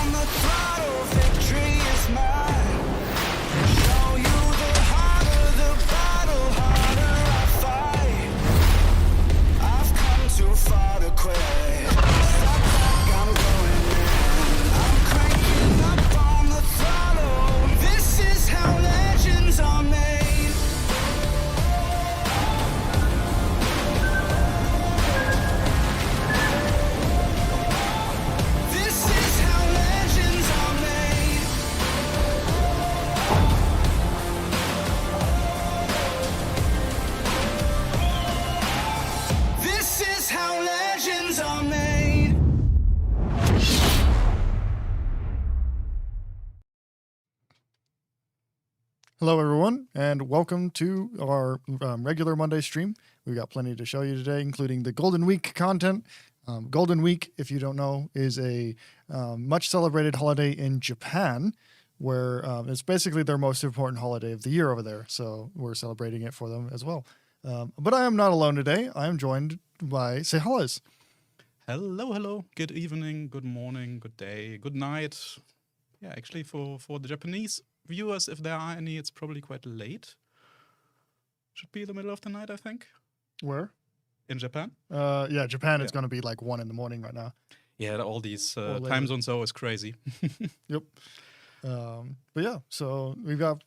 on the throttle, victory is mine. Show you the harder the battle, harder I fight. I've come too far to quit. Step back, I'm going in. I'm cranking up on the throttle. This is how legends are made. This is how legends are made. This is how legends are made. Hello, everyone, and welcome to our regular Monday stream. We've got plenty to show you today, including the Golden Week content. Golden Week, if you don't know, is a much celebrated holiday in Japan, where it's basically their most important holiday of the year over there. So we're celebrating it for them as well. But I am not alone today. I am joined by Sehalas. Hello, hello. Good evening, good morning, good day, good night. Yeah, actually for the Japanese viewers, if there are any, it's probably quite late. Should be the middle of the night, I think, Where? in Japan. Yeah, Japan. It's Yeah. going to be like 1 a.m. right now. Yeah, all these later. time zones are always crazy. Yep. But yeah, so we've got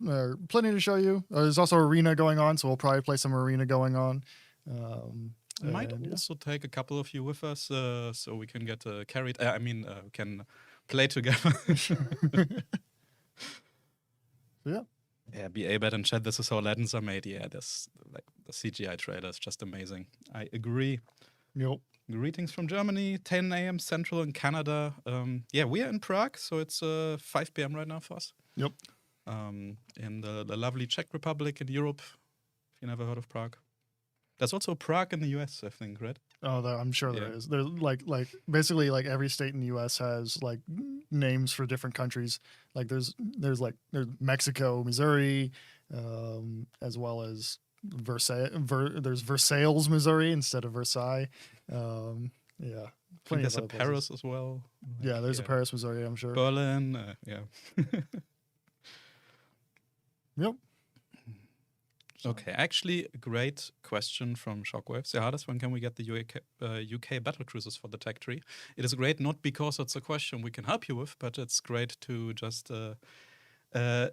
plenty to show you. There's also arena going on, so we'll probably play some arena going on. Might and, yeah. also take a couple of you with us, so we can get carried. Can play together. Yeah. Yeah, BA and chat. This is how legends are made. Yeah, this like the CGI trailer is just amazing. I agree. Yep. Greetings from Germany, 10 a.m. Central in Canada. Yeah, we are in Prague, so it's 5 p.m. right now for us. Yep. In the lovely Czech Republic in Europe, if you never heard of Prague. There's also Prague in the US, I think, right? Oh, I'm sure there Yeah. is. There's like basically like every state in the U.S. has like names for different countries. Like there's Mexico, Missouri, as well as Versailles. There's Versailles, Missouri instead of Versailles. Yeah, I think plenty there's of a other places. Paris as well. Yeah, there's a Paris, Missouri. I'm sure. Berlin, yeah. Yep. Okay, actually, a great question from Shockwave. Sehadas, when can we get the UK battle cruisers for the tech tree? It is great not because it's a question we can help you with, but it's great to just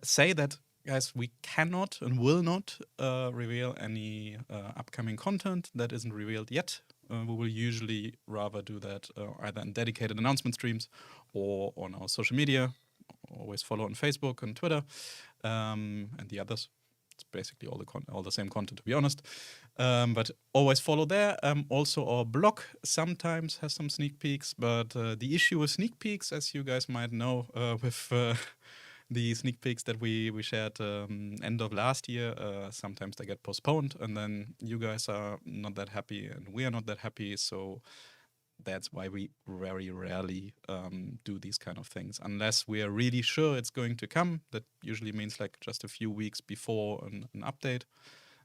say that, guys, we cannot and will not reveal any upcoming content that isn't revealed yet. We will usually rather do that either in dedicated announcement streams or on our social media. Always follow on Facebook and Twitter and the others. It's basically all the same content, to be honest. But always follow there. Also, our blog sometimes has some sneak peeks, but the issue with sneak peeks, as you guys might know, with the sneak peeks that we shared end of last year, sometimes they get postponed, and then you guys are not that happy, and we are not that happy. So that's why we very rarely do these kind of things, unless we are really sure it's going to come. That usually means like just a few weeks before an update.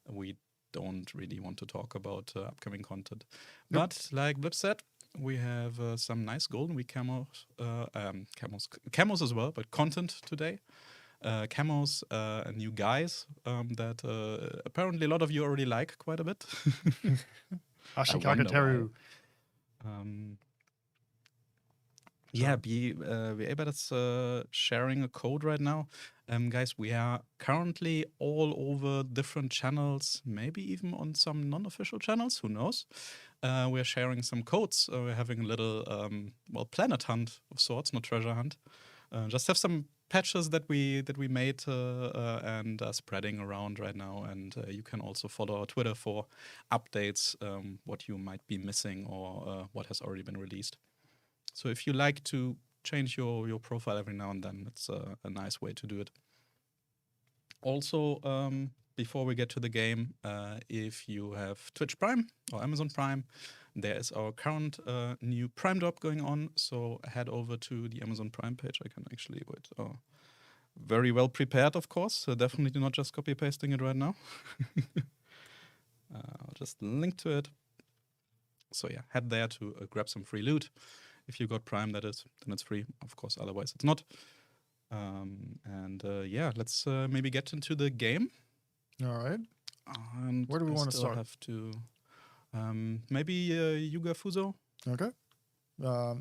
We don't really want to talk about upcoming content. Yep. But like Blip said, we have some nice Golden Week camos as well, but content today. Camos and new guys that apparently a lot of you already like quite a bit. Ashikagateru. Yeah, BA is sharing a code right now. Guys, we are currently all over different channels, maybe even on some non-official channels, who knows. We're sharing some codes. We're having a little, planet hunt of sorts, not treasure hunt. Just have some patches that we made and are spreading around right now. And you can also follow our Twitter for updates, what you might be missing or what has already been released. So if you like to change your profile every now and then, it's a nice way to do it. Also, before we get to the game, if you have Twitch Prime or Amazon Prime, there is our current new Prime drop going on. So head over to the Amazon Prime page. I can actually wait. Very well prepared, of course. So definitely not just copy pasting it right now. I'll just link to it. So yeah, head there to grab some free loot. If you got Prime, that is, then it's free. Of course, otherwise it's not. Yeah, let's maybe get into the game. All right. And Where do we I wanna still start? Have to maybe Yuga Fuso. Okay.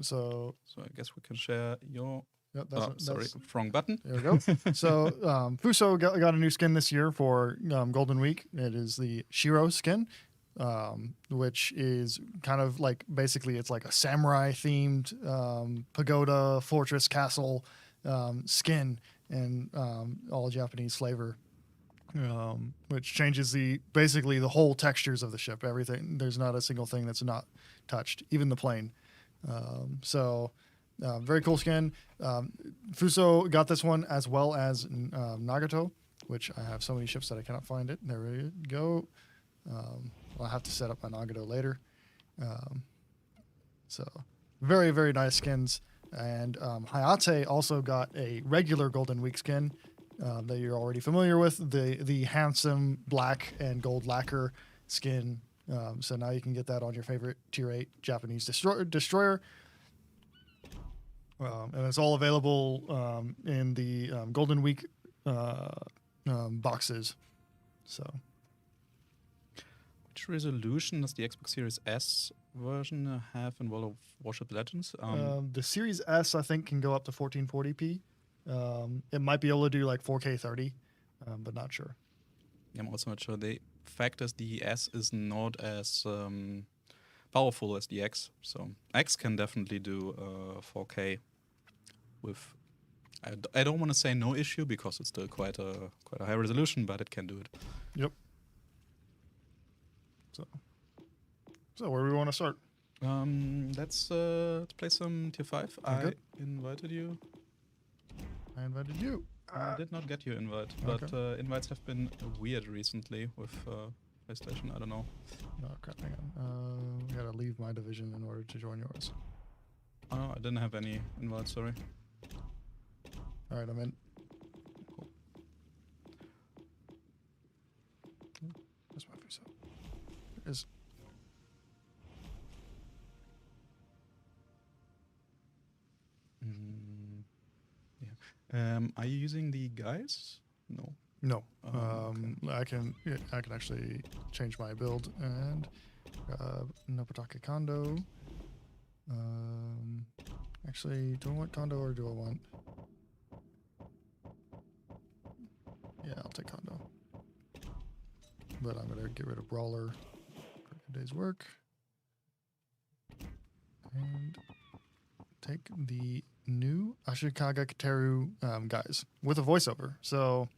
So So I guess we can share your. yeah, Sorry, that's wrong button. there we go. So Fuso got a new skin this year for Golden Week. It is the Shiro skin, which is kind of like basically it's like a samurai themed pagoda fortress castle skin and all Japanese flavor. Which changes basically the whole textures of the ship. Everything, there's not a single thing that's not touched, even the plane. Very cool skin. Fuso got this one as well as Nagato, which I have so many ships that I cannot find it. There we go. I'll have to set up my Nagato later. So very, very nice skins. And Hayate also got a regular Golden Week skin that you're already familiar with, the handsome black and gold lacquer skin. So now you can get that on your favorite Tier 8 Japanese destroyer. And it's all available in the Golden Week boxes. So, Which resolution does the Xbox Series S version have in World of Warship Legends? the Series S, I think, can go up to 1440p. It might be able to do like 4K 30, but not sure. I'm also not sure. The fact is the S is not as powerful as the X. So X can definitely do 4K with. I don't want to say no issue because it's still quite a high resolution, but it can do it. Yep. So where do we want to start? Let's play some Tier 5. Okay. I invited you. I invited you. I did not get your invite, but invites have been weird recently with PlayStation. I don't know. Oh, crap, hang on. We gotta leave my division in order to join yours. Oh, no, I didn't have any invites, sorry. All right, I'm in. Cool. That's my face up. There it is. Yeah. Are you using the guys? No. No. Okay. I can actually change my build and grab Nopatake Kondo. Actually, do I want Kondo or do I want? Yeah, I'll take Kondo. But I'm gonna get rid of Brawler for today's work. And take the new Ashikaga Kiteru guys with a voiceover. So,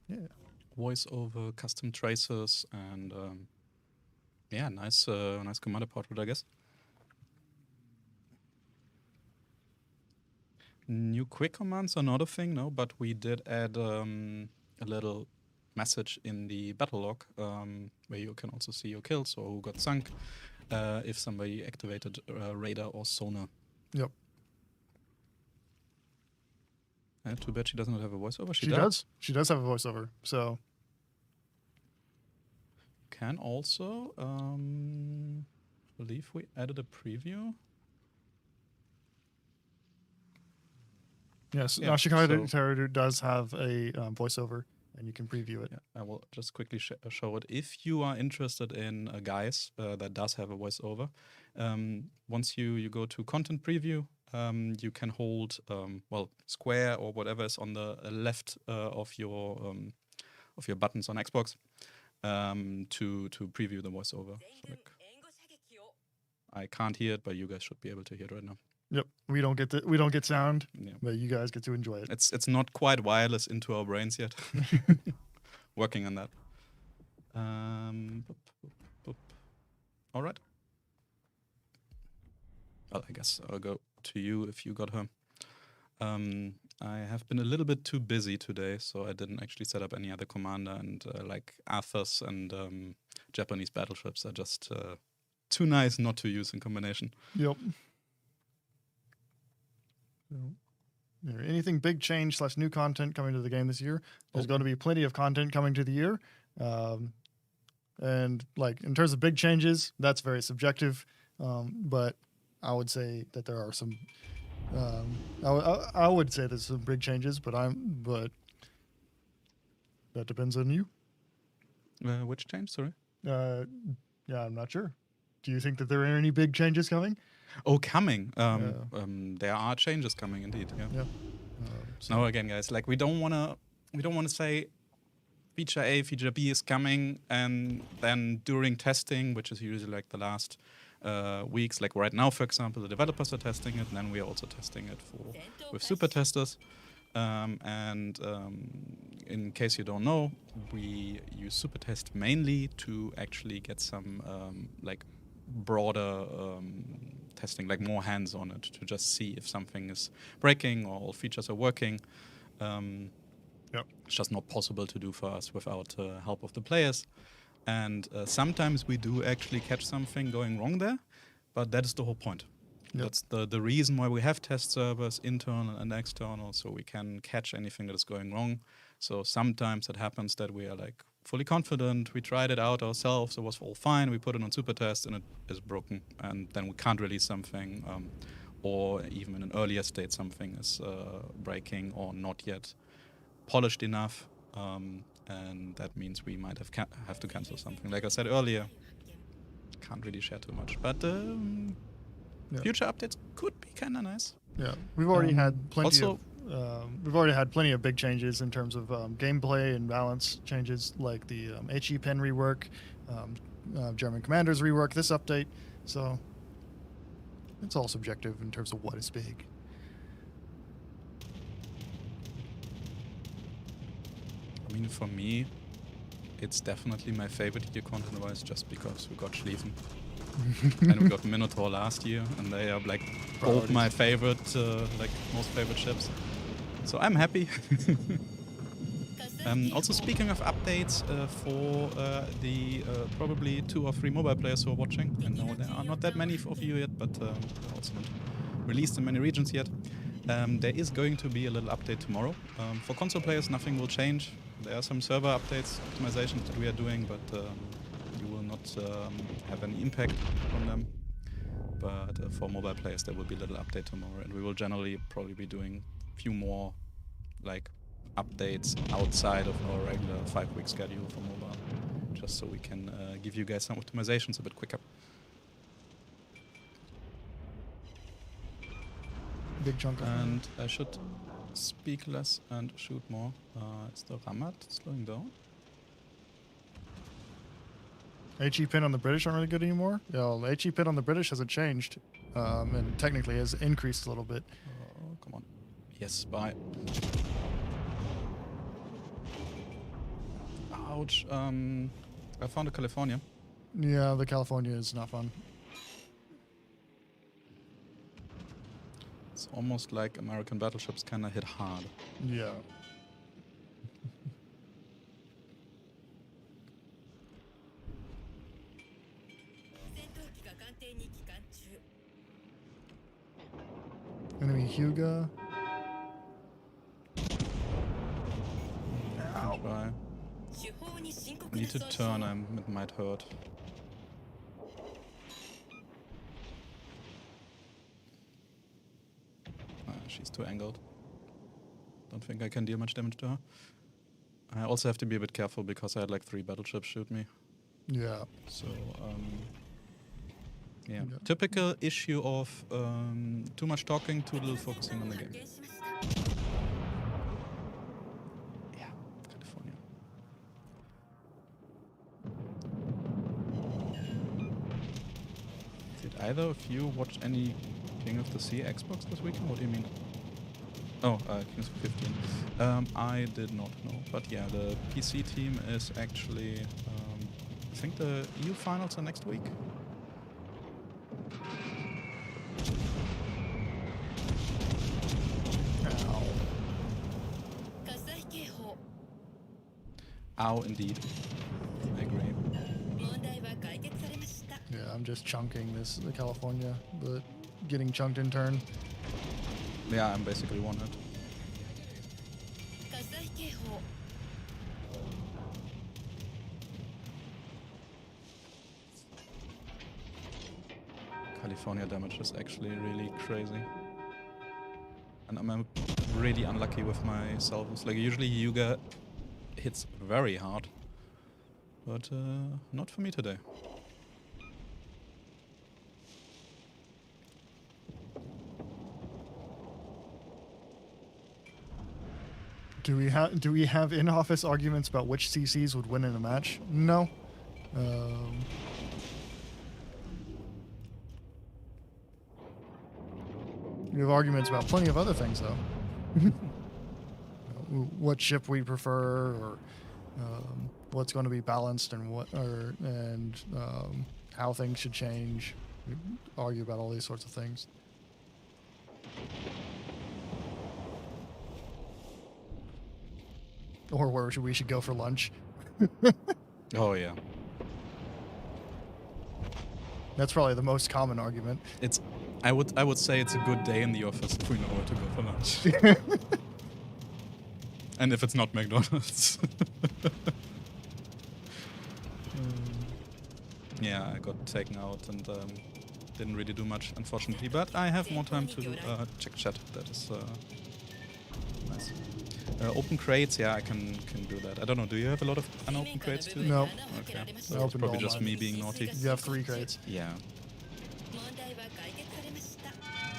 yeah. Voiceover, custom traces, and yeah, nice commander portrait, I guess. New quick commands are not a thing, no, but we did add a little message in the battle log where you can also see your kills or who got sunk if somebody activated radar or sonar. Yep. Too bad she does not have a voiceover. She does. She does have a voiceover. So can also believe we added a preview. yes, Yeah, Ashikaga so- Kiteru does have a voiceover, and you can preview it. Yeah, I will just quickly show it. If you are interested in guys that does have a voiceover, once you go to content preview, you can hold square or whatever is on the left of your buttons on Xbox to preview the voiceover. So, like, I can't hear it, but you guys should be able to hear it right now. Yep. We don't get sound, Yeah. but you guys get to enjoy it. It's not quite wireless into our brains yet. Working on that. All right. Well, I guess I'll go to you if you got her. I have been a little bit too busy today, so I didn't actually set up any other commander, and like Athos and Japanese battleships are just too nice not to use in combination. Yep. So, anything big change / new content coming to the game this year? There's going to be plenty of content coming to the year. And like in terms of big changes, that's very subjective. But I would say that there are some. I would say there's some big changes, but that depends on you. Which change? Sorry. Yeah, I'm not sure. Do you think that there are any big changes coming? Oh, coming. There are changes coming indeed. Yeah. Yeah. No, again, guys, like we don't wanna say feature A, feature B is coming, and then during testing, which is usually like the last weeks, like right now, for example, the developers are testing it, and then we are also testing it with super testers. In case you don't know, we use super test mainly to actually get some like broader testing, like more hands on it, to just see if something is breaking or all features are working. Yep. It's just not possible to do for us without help of the players. And sometimes we do actually catch something going wrong there, but that is the whole point. Yep. That's the reason why we have test servers, internal and external, so we can catch anything that is going wrong. So sometimes it happens that we are like fully confident, we tried it out ourselves, it was all fine, we put it on super test and it is broken, and then we can't release something, or even in an earlier state something is breaking or not yet polished enough, and that means we might have to cancel something. Like I said earlier, can't really share too much, but future updates could be kind of nice. Yeah, we've already had plenty also- of big changes in terms of gameplay and balance changes, like the HE pen rework, German commanders rework, this update. So it's all subjective in terms of what is big. I mean, for me, it's definitely my favorite year content-wise, just because we got Schlieffen. And we got Minotaur last year, and they are like both my favorite, like most favorite ships. So I'm happy. Also, speaking of updates for the probably 2 or 3 mobile players who are watching, I know there are not that many of you yet, but they're also not released in many regions yet. There is going to be a little update tomorrow. For console players, nothing will change. There are some server updates, optimizations that we are doing, but you will not have any impact on them. But for mobile players, there will be a little update tomorrow, and we will generally probably be doing a few more like updates outside of our regular 5-week schedule for mobile, just so we can give you guys some optimizations a bit quicker. Big chunk of And I should speak less and shoot more. Is the Ramat slowing down? HE pin on the British aren't really good anymore. Yeah, well, the HE pin on the British hasn't changed, and technically has increased a little bit. Oh, come on. Yes, bye. Ouch. I found a California. Yeah, the California is not fun. It's almost like American battleships kind of hit hard. Yeah. Enemy Hyuga. Can try. Need to turn, it might hurt. She's too angled. Don't think I can deal much damage to her. I also have to be a bit careful because I had like 3 battleships shoot me. Yeah. So, yeah. Typical issue of too much talking, too little focusing on the game. Yeah, California. Did either of you watch any King of the Sea Xbox this weekend? What do you mean? Oh, Kings of 15. I did not know, but yeah, the PC team is actually. I think the EU finals are next week. Ow, indeed. I agree. Yeah, I'm just chunking the California, but getting chunked in turn. Yeah, I'm basically one hit. California damage is actually really crazy. And I'm really unlucky with my salvos. Like usually Yuga hits very hard. But not for me today. Do we have in-office arguments about which CCs would win in a match? No. We have arguments about plenty of other things, though. What ship we prefer, or what's going to be balanced, and how things should change. We argue about all these sorts of things. Or where we should go for lunch. Oh yeah. That's probably the most common argument. I would say it's a good day in the office if we know where to go for lunch. And if it's not McDonald's. Yeah, I got taken out and didn't really do much, unfortunately. But I have more time to check chat. That is nice. Open crates, yeah, I can do that. I don't know, do you have a lot of unopened crates too? No. Okay. I So it's opened probably all just mine. me being naughty. You have 3 crates. Yeah.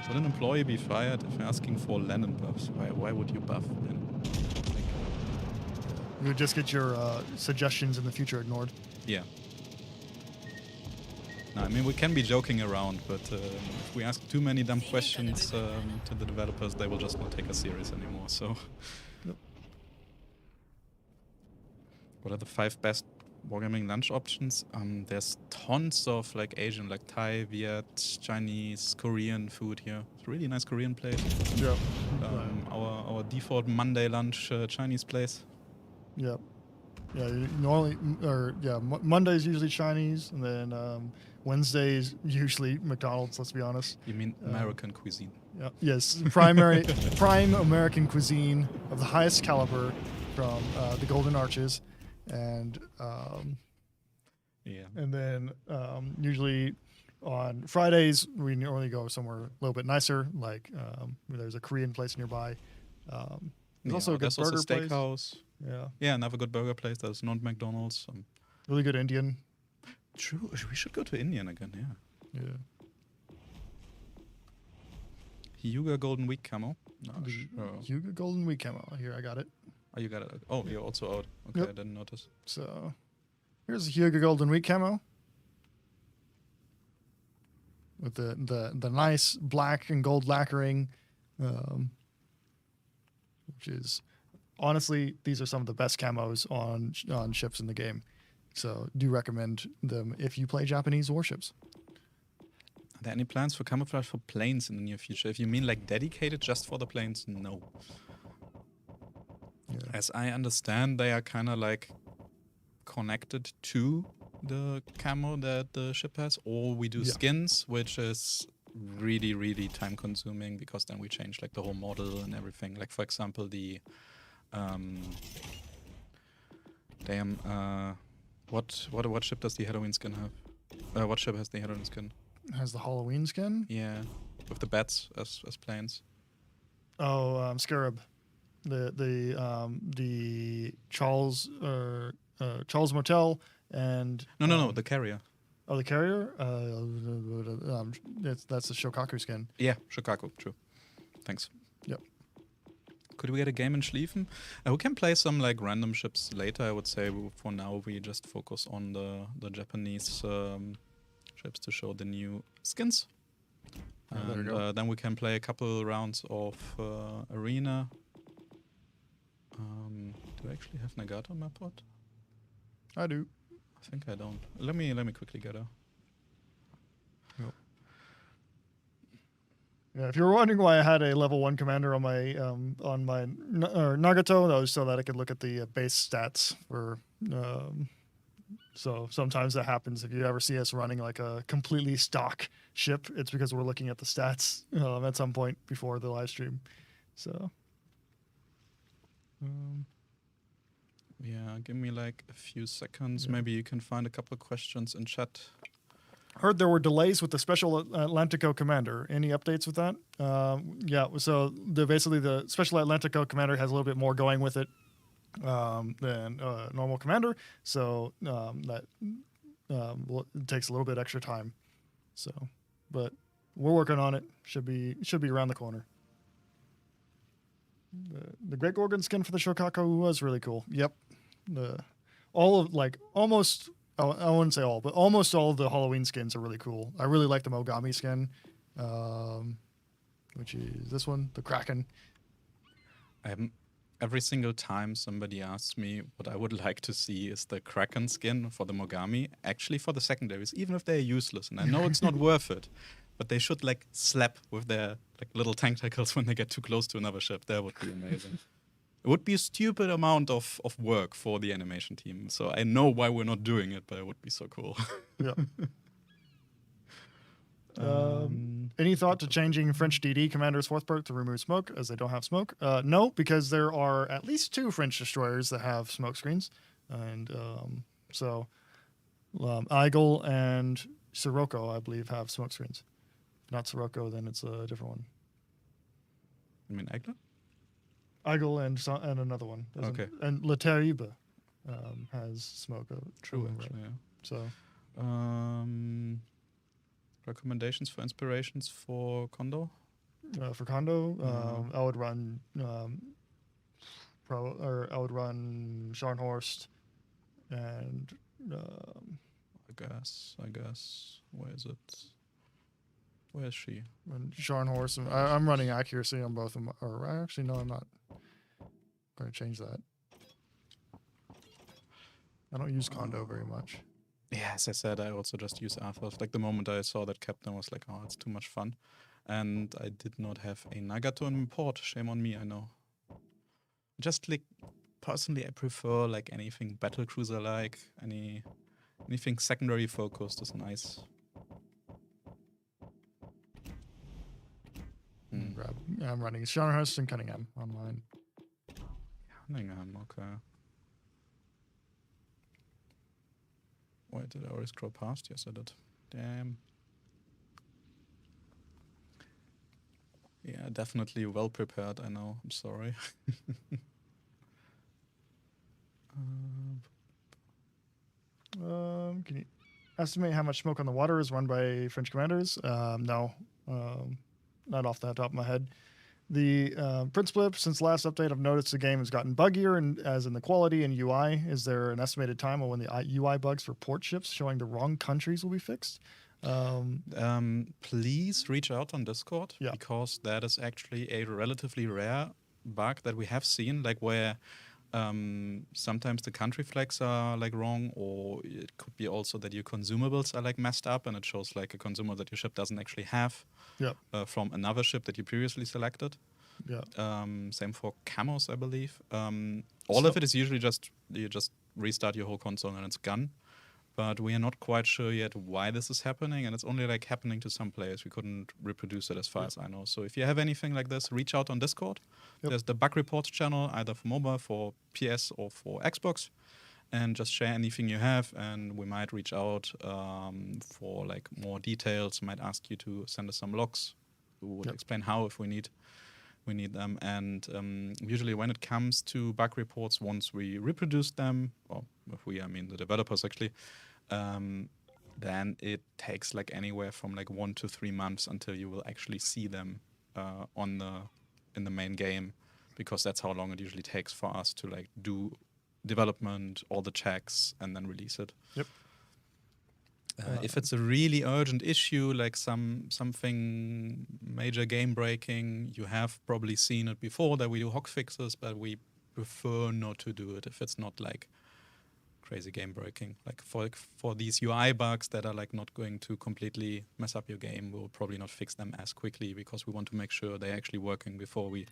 Would an employee be fired if asking for Lennon buffs? Why would you buff Lennon? You would just get your suggestions in the future ignored. Yeah. No, I mean, we can be joking around, but if we ask too many dumb questions to the developers, they will just not take us serious anymore, so... Yep. What are the 5 best wargaming lunch options? There's tons of like Asian, like Thai, Viet, Chinese, Korean food here. It's a really nice Korean place. Yeah. Our default Monday lunch Chinese place. Yeah. Yeah, normally, Monday's usually Chinese, and then Wednesday's usually McDonald's, let's be honest. You mean American cuisine? Yeah. Yes, prime American cuisine of the highest caliber from the Golden Arches, and Yeah. and then usually on Fridays we normally go somewhere a little bit nicer, like there's a Korean place nearby. There's also a good there's also burger place. steakhouse. Yeah, Yeah, another good burger place. There's not McDonald's. really good Indian. True. We should go to Indian again. Yeah. Yeah. Hyuga Golden Week camo. No, Yuga Golden Week camo. Here, I got it. Oh, you got it. Oh, you're also out. Okay, Yep. I didn't notice. So here's the Hyuga Golden Week camo with the nice black and gold lacquering, which is honestly, these are some of the best camos on ships in the game. So do recommend them if you play Japanese warships. Are there any plans for camouflage for planes in the near future? If you mean like dedicated just for the planes, no. Yeah. As I understand, they are kind of like connected to the camo that the ship has, or we do Yeah. skins, which is really, really time consuming because then we change like the whole model and everything. Like for example, the what ship does the Halloween skin have? What ship has the Halloween skin? Has the Halloween skin? Yeah, with the bats as planes. Oh, Scarab. The Charles Motel and No, the carrier. Oh, the carrier. That's the Shokaku skin. Yeah, Shikaku, true. Thanks. Yep. Could we get a game in Schlieffen? We can play some like random ships later. I would say for now we just focus on the Japanese ships to show the new skins. Yeah, there you And go. then we can play a couple rounds of arena. Do I actually have Nagato on my pod? I do. I think I don't. Let me quickly get her. Yeah, if you were wondering why I had a level 1 commander on my Nagato, that was so that I could look at the base stats for. So sometimes that happens. If you ever see us running like a completely stock ship, it's because we're looking at the stats at some point before the live stream. So. Yeah, give me like a few seconds. Yeah. Maybe you can find a couple of questions in chat. Heard there were delays with the Special Atlantico Commander. Any updates with that? Yeah, so basically the Special Atlantico Commander has a little bit more going with it than normal Commander, so that it takes a little bit extra time. So, but we're working on it. Should be around the corner. The Great Gorgon skin for the Shokaku was really cool. Yep, almost. I wouldn't say all, but almost all of the Halloween skins are really cool. I really like the Mogami skin, which is this one, the Kraken. Every single time somebody asks me what I would like to see is the Kraken skin for the Mogami, actually for the secondaries, even if they're useless. And I know it's not worth it, but they should like slap with their like little tentacles when they get too close to another ship. That would be amazing. It would be a stupid amount of work for the animation team. So I know why we're not doing it, but it would be so cool. Yeah. Any thought to changing French DD Commander's fourth perk to remove smoke, as they don't have smoke? No, because there are at least 2 French destroyers that have smoke screens. And so Igel and Sirocco, I believe, have smoke screens. If not Sirocco, then it's a different one. You mean Egla? Igel and another one. Okay. And Le Terrible has smoke. True, right. actually, yeah. So, recommendations for inspirations for Kondo? for Kondo, I would run I would run Scharnhorst and I guess. Where is it? Where is she? run Scharnhorst. And I'm running accuracy on both of them. Or actually, no, I'm not going to change that. I don't use Kondo very much. Yeah, as I said, I also just use Athos. Like the moment I saw that captain, I was like, oh, it's too much fun. And I did not have a Nagato in port. Shame on me, I know. Just like, personally, I prefer like anything battlecruiser like, anything secondary focused is nice. I'm running Scharnhorst and Cunningham on mine. Cunningham, okay. Wait, did I already scroll past? Yes, I did. Damn. Yeah, definitely well prepared, I know. I'm sorry. Can you estimate how much smoke on the water is run by French commanders? No, not off the top of my head. The principle, since last update, I've noticed the game has gotten buggier, and as in the quality and UI. Is there an estimated time on when the UI bugs for port ships showing the wrong countries will be fixed? Please reach out on Discord, Yeah. because that is actually a relatively rare bug that we have seen, like where sometimes the country flags are like wrong, or it could be also that your consumables are like messed up and it shows like a consumable that your ship doesn't actually have Yeah. from another ship that you previously selected. Yeah. Same for camos, I believe. All of it is usually just you just restart your whole console and it's gone. But we are not quite sure yet why this is happening, and it's only like happening to some players. We couldn't reproduce it as far as I know. So if you have anything like this, reach out on Discord. Yep. There's the bug reports channel, either for mobile, for PS, or for Xbox, and just share anything you have, and we might reach out for like more details. Might ask you to send us some logs. We would explain how if we need them. And usually when it comes to bug reports, once we reproduce them, or if we, I mean the developers actually, then it takes like anywhere from like 1 to 3 months until you will actually see them in the main game, because that's how long it usually takes for us to like do development, all the checks, and then release it. Yep. If it's a really urgent issue, like something major game breaking, you have probably seen it before that we do hog fixes, but we prefer not to do it if it's not like crazy game breaking. Like for these UI bugs that are like not going to completely mess up your game, we'll probably not fix them as quickly, because we want to make sure they're actually working before we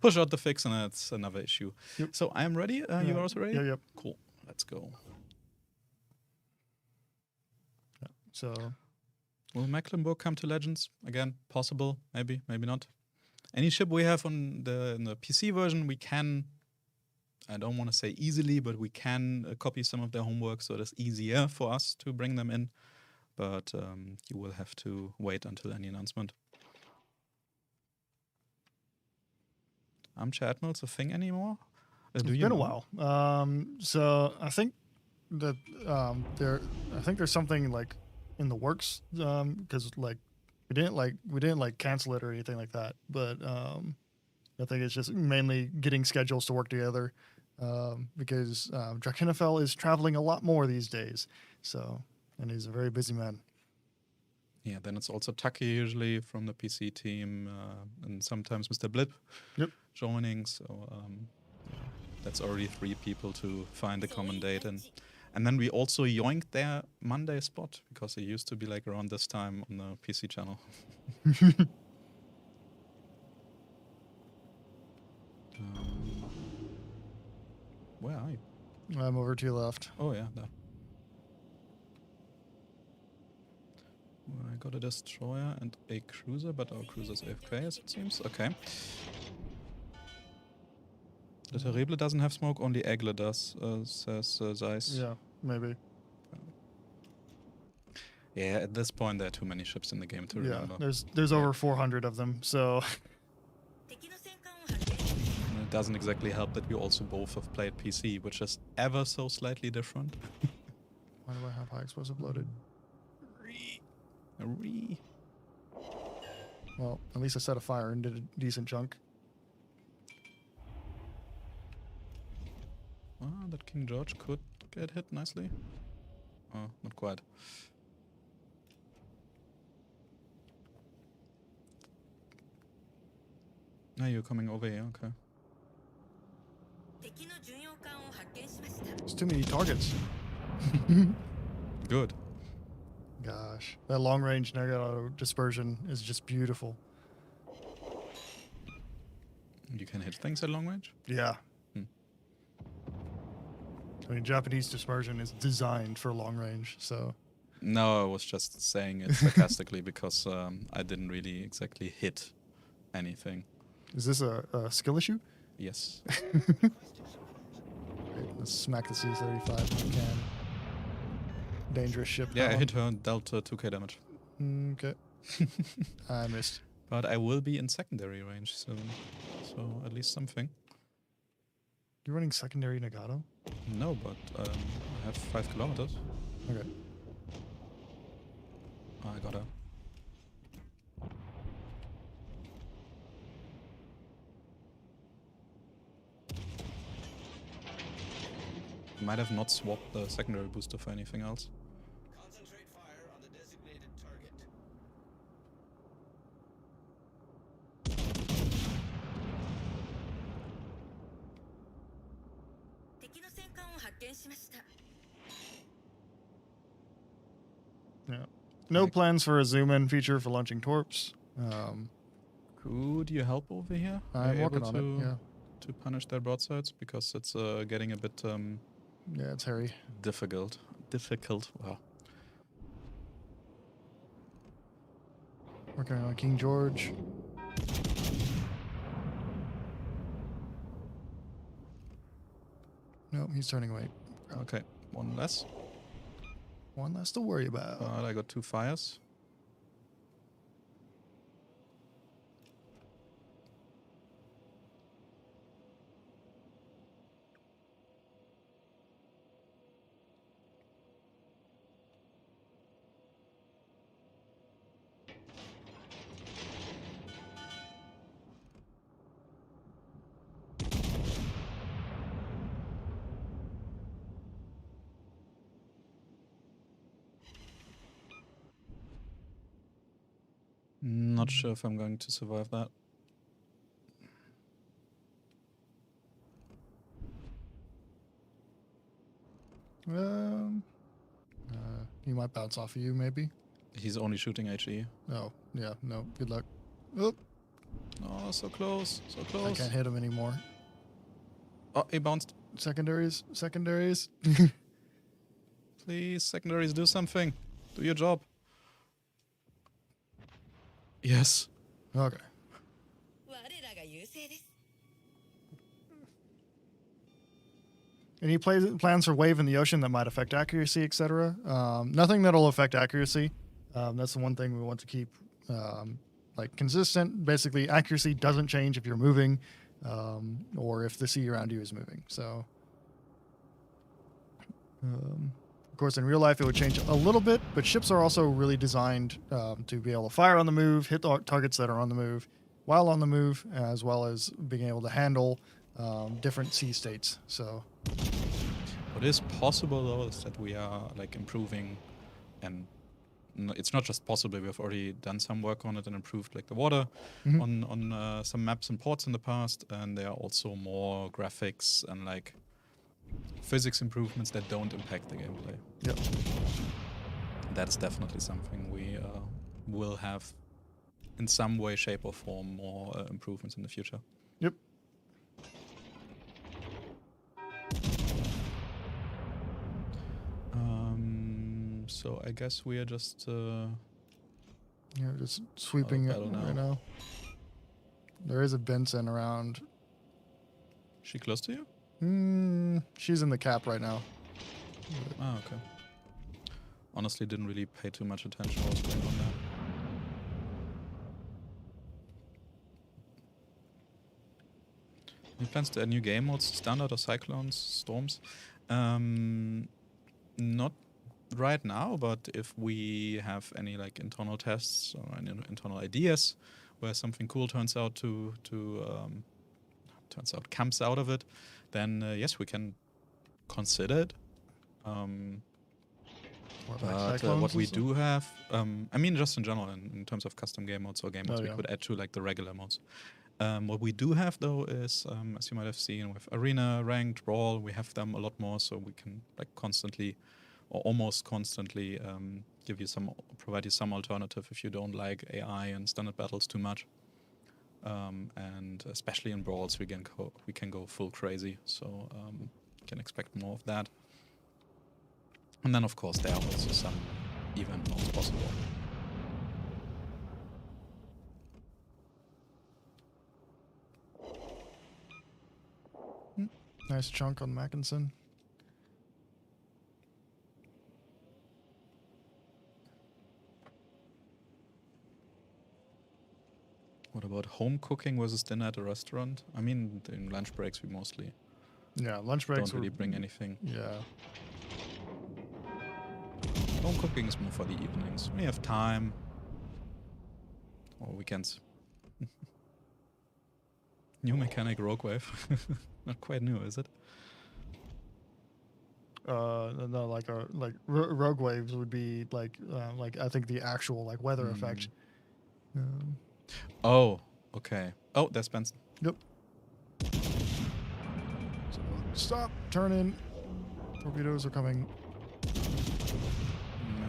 push out the fix, and that's another issue. Yep. So I'm ready. You are also ready? Yeah. Yep. Cool. Let's go. So, Will Mecklenburg come to Legends again? Possible, maybe not. Any ship we have in the PC version, we can. I don't want to say easily, but we can copy some of their homework, so it is easier for us to bring them in. but you will have to wait until any announcement. Armchair Admiral's a thing anymore? It's Do you been a know? while. So I think that I think there's something like in the works because like we didn't like cancel it or anything like that, but I think it's just mainly getting schedules to work together because Drakenfell is traveling a lot more these days. So, and he's a very busy man. Yeah, then it's also Taki usually from the PC team, and sometimes Mr. Blip Yep. joining. So yeah, that's already 3 people to find a common date. And then we also yoinked their Monday spot because it used to be like around this time on the PC channel. Where are you? I'm over to your left. Oh yeah, there. I got a destroyer and a cruiser, but our cruiser's AFK as it seems. Okay. The Terrible doesn't have smoke, only Egle does, says Zeiss. Yeah, maybe. Yeah, at this point there are too many ships in the game to Yeah, remember. there's over 400 of them, so And it doesn't exactly help that we also both have played PC, which is ever so slightly different. why do I have high explosive loaded? Ree. Well, at least I set a fire and did a decent chunk. Ah, that King George could get hit nicely. Oh, not quite. Now you're coming over here, okay. There's too many targets. Good. Gosh, that long range Nagato dispersion is just beautiful. You can hit things at long range? Yeah. Hmm. I mean, Japanese dispersion is designed for long range, so No, I was just saying it sarcastically because I didn't really exactly hit anything. is this a skill issue? Yes. Great, let's smack the C-35 if we can. Dangerous ship. Yeah, I that hit her and dealt 2k damage. one. Okay. I missed. But I will be in secondary range soon. So at least something. You're running secondary Nagato? No, but I have 5 kilometers. Okay. Oh, I got her. Might have not swapped the secondary booster for anything else. Concentrate fire on the designated target. Yeah. No Like- plans for a zoom in feature for launching torps. Could you help over here? Are I'm you working able on to, it. Yeah. to punish their broadsides because it's getting a bit Yeah, it's hairy. difficult. Wow. Working on King George. No, he's turning away. Okay, one less. One less to worry about. I got 2 fires. Not sure if I'm going to survive that. He might bounce off of you, maybe. He's only shooting HE. Oh, yeah, no. Good luck. Oop, Oh, so close, so I close. can't hit him anymore. Oh, he bounced. Secondaries. Please, secondaries, do something. Do your job. Yes. Okay. any plans for wave in the ocean that might affect accuracy, etc. Nothing that'll affect accuracy. That's the one thing we want to keep like consistent. Basically, accuracy doesn't change if you're moving or if the sea around you is moving. So, of course, in real life, it would change a little bit, but ships are also really designed to be able to fire on the move, hit targets that are on the move while on the move, as well as being able to handle different sea states. So, what is possible though is that we are like improving, and it's not just possible. We have already done some work on it and improved like the water on some maps and ports in the past, and there are also more graphics and like physics improvements that don't impact the gameplay. Yep. That's definitely something we will have in some way, shape, or form more improvements in the future. Yep. So I guess we are just Just sweeping it right now. There is a Benson around. She close to you? She's in the cap right now. Ah, okay. Honestly, didn't really pay too much attention to what's going on there. Any plans to add new game modes, standard or cyclones, storms? Not right now, but if we have any like internal tests or any internal ideas where something cool turns out comes out of it, then yes, we can consider it. What we do have, I mean, just in general, in terms of custom game modes or game modes, we could add to like the regular modes. What we do have though is, as you might have seen with Arena, Ranked, Brawl, we have them a lot more, so we can like constantly or almost constantly provide you some alternative if you don't like AI and standard battles too much. And especially in Brawls, we can go full crazy, so you can expect more of that. And then of course there are also some event modes possible. Nice chunk on Mackinson. What about home cooking versus dinner at a restaurant? I mean, in lunch breaks we mostly lunch breaks don't really bring anything. Yeah. Home cooking is more for the evenings. We have time. Or weekends. New mechanic Rogue Wave. Not quite new, is it? No, like rogue waves would be like I think the actual like weather effect. Oh, okay. Oh, there's Benson. Yep. So stop, turn in. Torpedoes are coming.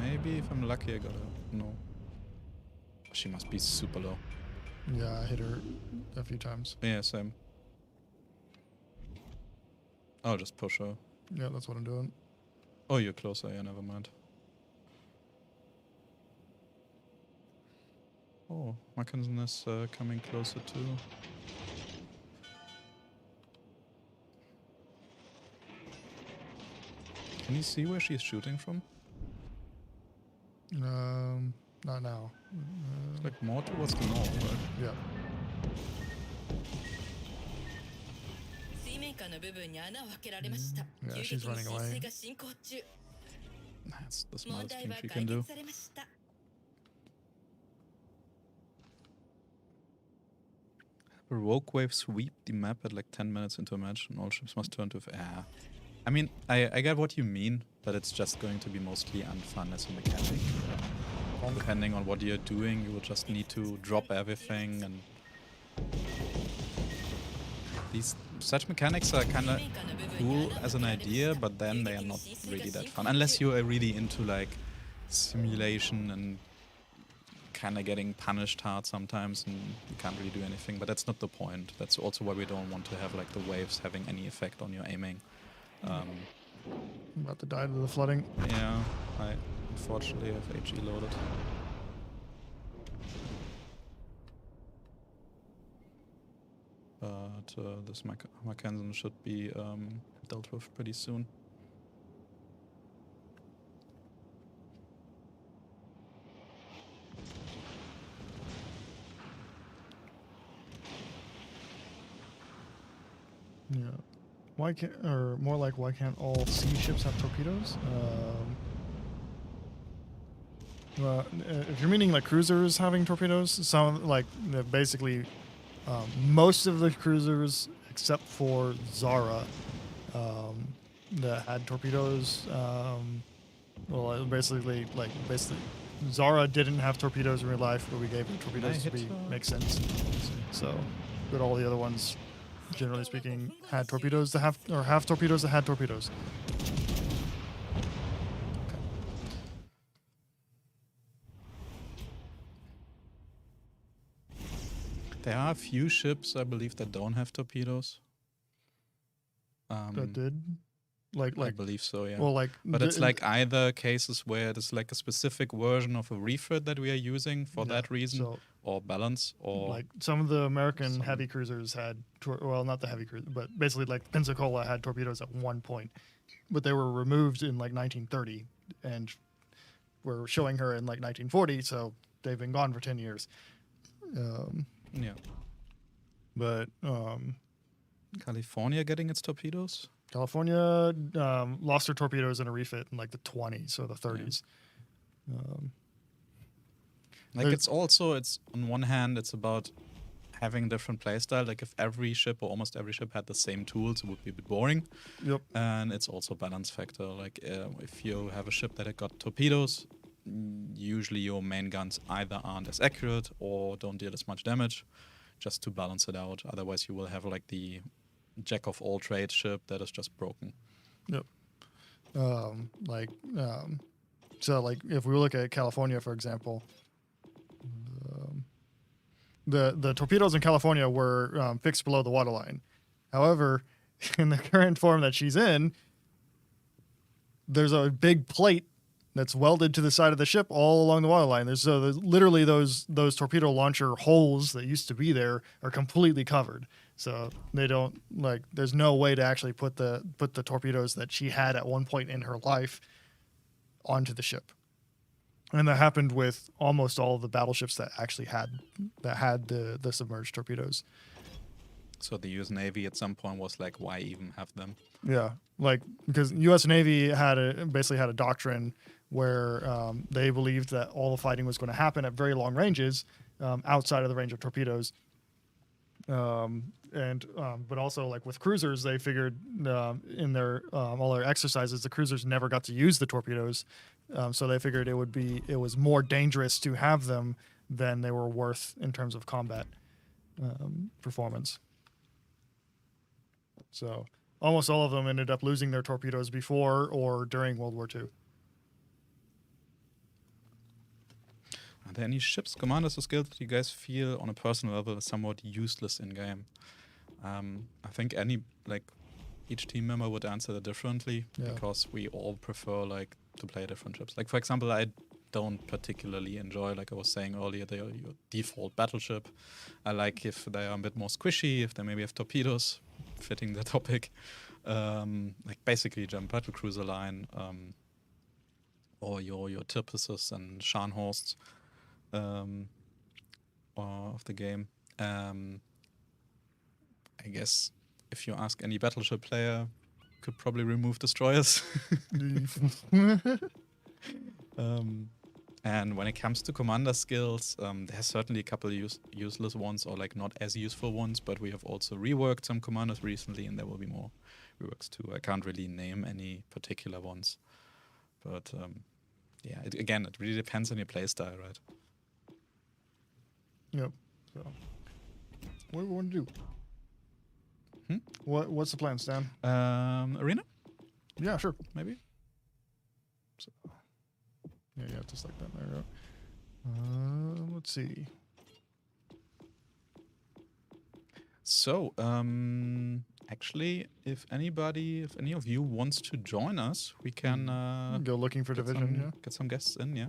Maybe if I'm lucky, I gotta no. She must be super low. Yeah, I hit her a few times. Yeah, same. I'll just push her. Yeah, that's what I'm doing. Oh, you're closer. Yeah, never mind. Oh, Mackinson is coming closer too. Can you see where she's shooting from? Not now. It's like more towards the north, right? Yeah. Yeah, she's running away. That's the smartest thing she can do. A rogue wave sweep the map at like 10 minutes into a match and all ships must turn to... I mean, I get what you mean, but it's just going to be mostly unfun as a mechanic. Depending on what you're doing, you will just need to drop everything, and such mechanics are kind of cool as an idea, but then they are not really that fun unless you are really into like simulation and kind of getting punished hard sometimes and you can't really do anything. But that's not the point. That's also why we don't want to have like the waves having any effect on your aiming. I'm about to die to the flooding. Yeah, I unfortunately have HE loaded. but this Mackensen should be dealt with pretty soon. Yeah. Why can't, or more like, why can't all sea ships have torpedoes? Well, if you're meaning like cruisers having torpedoes, some like basically most of the cruisers except for Zara that had torpedoes. Well, basically Zara didn't have torpedoes in real life, but we gave her torpedoes to be make sense. So, but all the other ones, generally speaking, had torpedoes that have torpedoes that had torpedoes. There are a few ships, I believe, that don't have torpedoes. That did, I believe so, yeah. well, like, But it's like either cases where it's like a specific version of a refit that we are using for that reason, so, or balance, or like some of the American some- heavy cruisers had, well, not the heavy cruiser, but basically like Pensacola had torpedoes at one point, but they were removed in like 1930, and we're showing her in like 1940, so they've been gone for 10 years. yeah. But California getting its torpedoes. California lost their torpedoes in a refit in like the 20s or the 30s. Like it's on one hand, it's about having different playstyle. Like if every ship or almost every ship had the same tools, it would be a bit boring. Yep. And it's also balance factor. Like if you have a ship that had got torpedoes, usually your main guns either aren't as accurate or don't deal as much damage, just to balance it out. Otherwise, you will have like the jack of all trades ship that is just broken. Yep. So like if we look at California, for example, the torpedoes in California were fixed below the waterline. However, in the current form that she's in, there's a big plate that's welded to the side of the ship all along the waterline. There's literally those torpedo launcher holes that used to be there are completely covered. So they don't like. There's no way to actually put the torpedoes that she had at one point in her life onto the ship. And that happened with almost all of the battleships that actually had the submerged torpedoes. So the U.S. Navy at some point was like, why even have them? Yeah, like because U.S. Navy basically had a doctrine where they believed that all the fighting was going to happen at very long ranges outside of the range of torpedoes. But also like with cruisers, they figured in their all their exercises, the cruisers never got to use the torpedoes, so they figured it was more dangerous to have them than they were worth in terms of combat performance. So almost all of them ended up losing their torpedoes before or during World War II. Are there any ships, commanders, or skills that you guys feel on a personal level is somewhat useless in game? I think each team member would answer that differently because we all prefer like to play different ships. Like for example, I don't particularly enjoy, like I was saying earlier, your default battleship. I like if they are a bit more squishy, if they maybe have torpedoes, fitting the topic. Like basically German battlecruiser line, or your Tirpitzus and Scharnhorsts of the game. I guess if you ask any battleship player, could probably remove destroyers. And when it comes to commander skills, there's certainly a couple useless ones or like not as useful ones, but we have also reworked some commanders recently, and there will be more reworks too. I can't really name any particular ones, but it really depends on your playstyle, right? Yep. So, what do we want to do? What's the plan, Stan? Arena? Yeah, sure. Maybe? So, yeah, just like that. There we go. Let's see. So, actually, if any of you wants to join us, we can go looking for division. get some guests in. Yeah.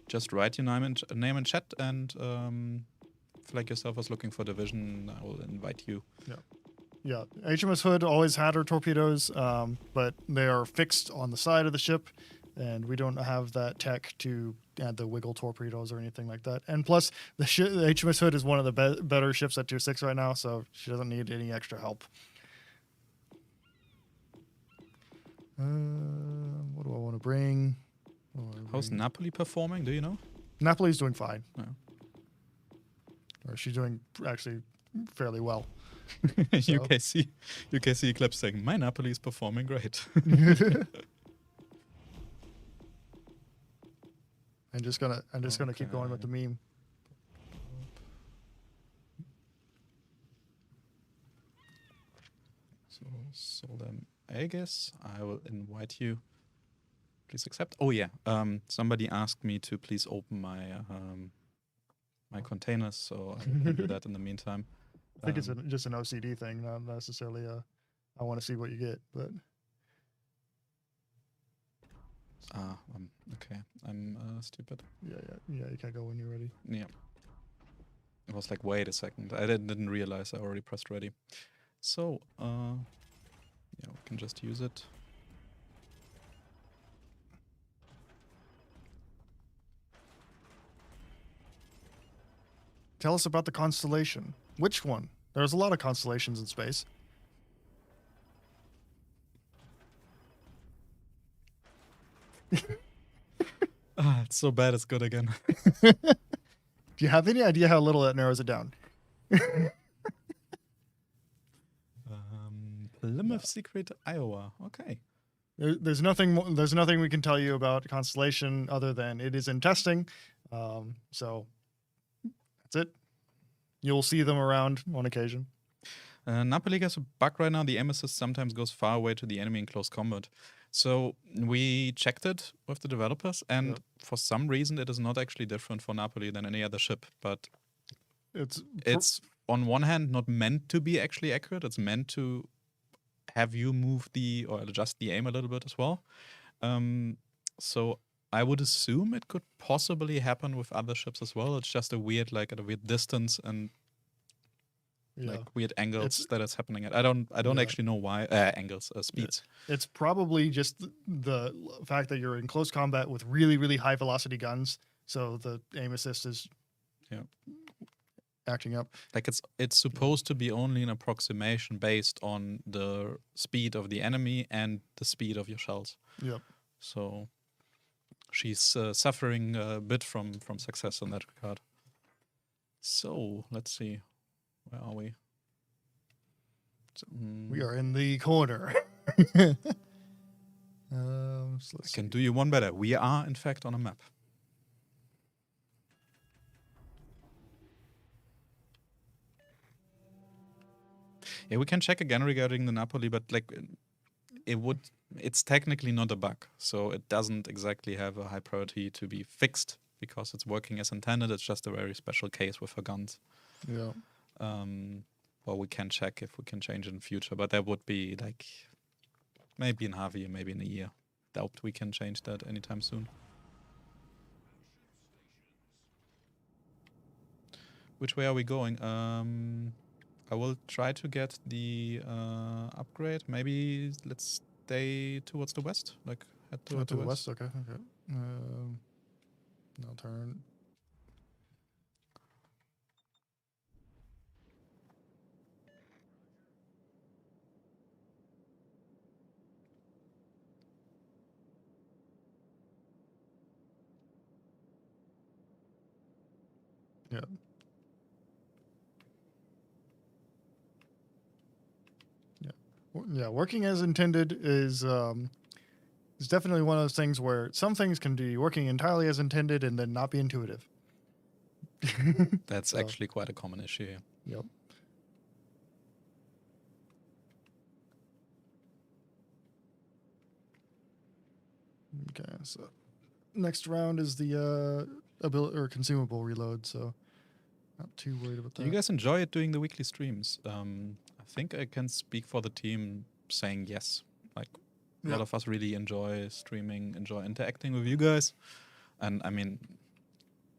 Just write your name in chat, and flag yourself as looking for division, I will invite you. Yeah, HMS Hood always had her torpedoes, but they are fixed on the side of the ship, and we don't have that tech to add the wiggle torpedoes or anything like that. And plus, the HMS Hood is one of the better ships at Tier 6 right now, so she doesn't need any extra help. What do I want to bring? How's Napoli performing? Do you know? Napoli's doing fine. No. Or she's doing actually fairly well. UKC Eclipse saying, my Napoli is performing great. I'm just gonna keep going with the meme. So Soldem Aegis, I will invite you. Please accept. Oh yeah, somebody asked me to please open my my containers, so I can do that in the meantime. I think it's just an OCD thing, not necessarily I want to see what you get, but okay, I'm stupid. yeah, you can't go when you're ready. Yeah. It was like, wait a second. I didn't realize I already pressed ready. So, yeah, we can just use it. Tell us about the constellation. Which one? There's a lot of constellations in space. It's so bad it's good again. Do you have any idea how little that narrows it down? Plymouth Secret, Iowa. Okay. There's nothing we can tell you about Constellation other than it is in testing. So that's it. You'll see them around on occasion. Napoli has a bug right now. The aim assist sometimes goes far away to the enemy in close combat. So we checked it with the developers, and for some reason it is not actually different for Napoli than any other ship. But it's on one hand not meant to be actually accurate. It's meant to have you move or adjust the aim a little bit as well. So I would assume it could possibly happen with other ships as well. It's just a weird, like at a weird distance and like weird angles that it's happening at. I don't actually know why angles, speeds. It's probably just the fact that you're in close combat with really, really high velocity guns. So the aim assist is acting up. Like it's supposed to be only an approximation based on the speed of the enemy and the speed of your shells. Yep. So she's suffering a bit from success in that regard. So let's see. Where are we? We are in the corner. I can do you one better. We are, in fact, on a map. Yeah, we can check again regarding the Napoli, but like it's technically not a bug, so it doesn't exactly have a high priority to be fixed because it's working as intended. It's just a very special case with her guns. Yeah. Well, we can check if we can change it in future, but that would be like maybe in half a year, maybe in a year. Doubt we can change that anytime soon. Which way are we going? I will try to get the upgrade. Maybe let's stay towards the west, like head towards to the west. Okay. I'll turn. Yeah. Yeah, working as intended is definitely one of those things where some things can be working entirely as intended and then not be intuitive. That's actually quite a common issue here. Yep. Okay, so next round is the ability or consumable reload, so not too worried about that. Do you guys enjoy it doing the weekly streams? I think I can speak for the team saying yes. Like a lot of us really enjoy streaming, enjoy interacting with you guys. And I mean,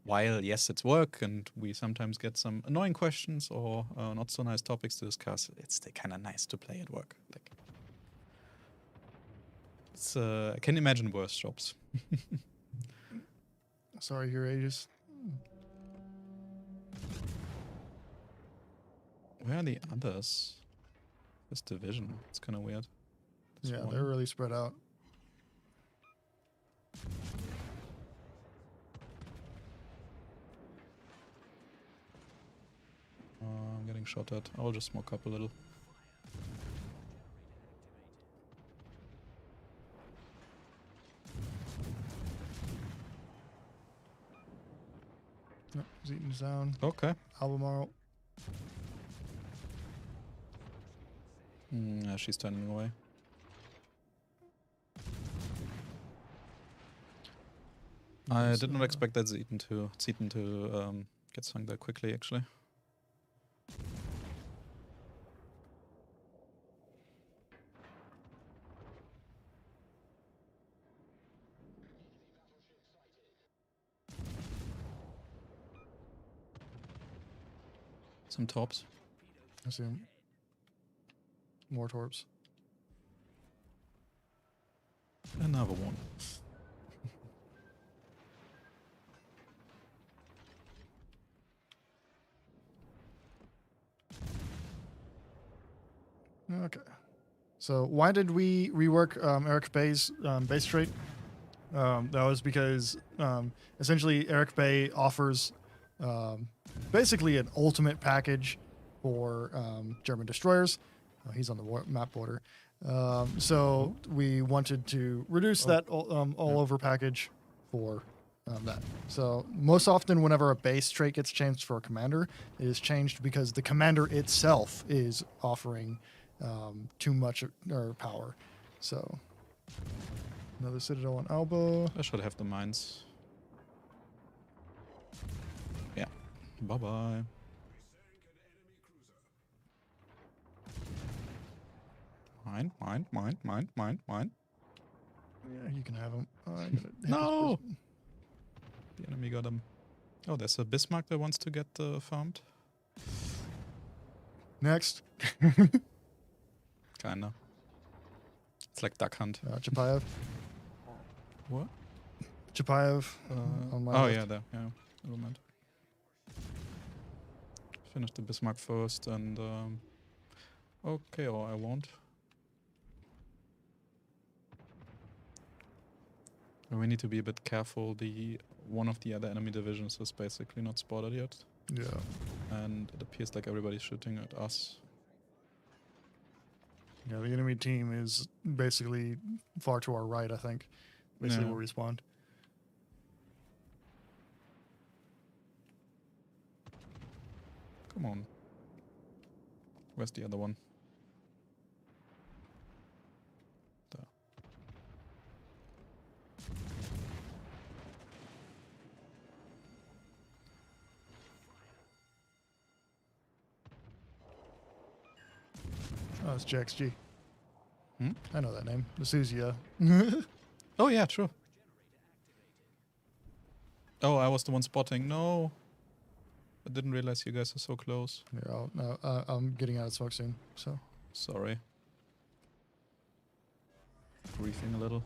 while yes, it's work, and we sometimes get some annoying questions or not so nice topics to discuss, it's kind of nice to play at work. Like, it's I can imagine worse jobs. Sorry, your ages. Where are the others? This division. It's kind of weird. This Yeah, one. they're really spread out. I'm getting shot at. I'll just smoke up a little. Yep, Zeton's down. Okay. Albemarle. Yeah, she's turning away. I did not expect that Zeton to get sunk that quickly, actually. Some tops. I see him. More torps. Another one. Okay. So why did we rework Eric Bay's base trait? That was because essentially Eric Bay offers basically an ultimate package for German destroyers. He's on the map border. So we wanted to reduce that all over package for that. So most often whenever a base trait gets changed for a commander, it is changed because the commander itself is offering too much power. So another Citadel on Alba. I should have the mines. Yeah. Bye-bye. Mine. Yeah, you can have him. No! The enemy got him. Oh, there's a Bismarck that wants to get farmed. Next. Kinda. It's like Duck Hunt. Chapayev. What? Chapayev on my oh, left. yeah, there. Yeah, never mind. Finish the Bismarck first and... okay, or I won't. We need to be a bit careful. One of the other enemy divisions is basically not spotted yet. Yeah. And it appears like everybody's shooting at us. Yeah, the enemy team is basically far to our right, I think. Basically Yeah. where we spawned. Come on. Where's the other one? There. Oh, it's JXG. Hmm? I know that name. D'Souza. Oh, yeah, true. Oh, I was the one spotting. No. I didn't realize you guys are so close. Yeah, I'm getting out of smoke soon, so. Sorry. Briefing a little.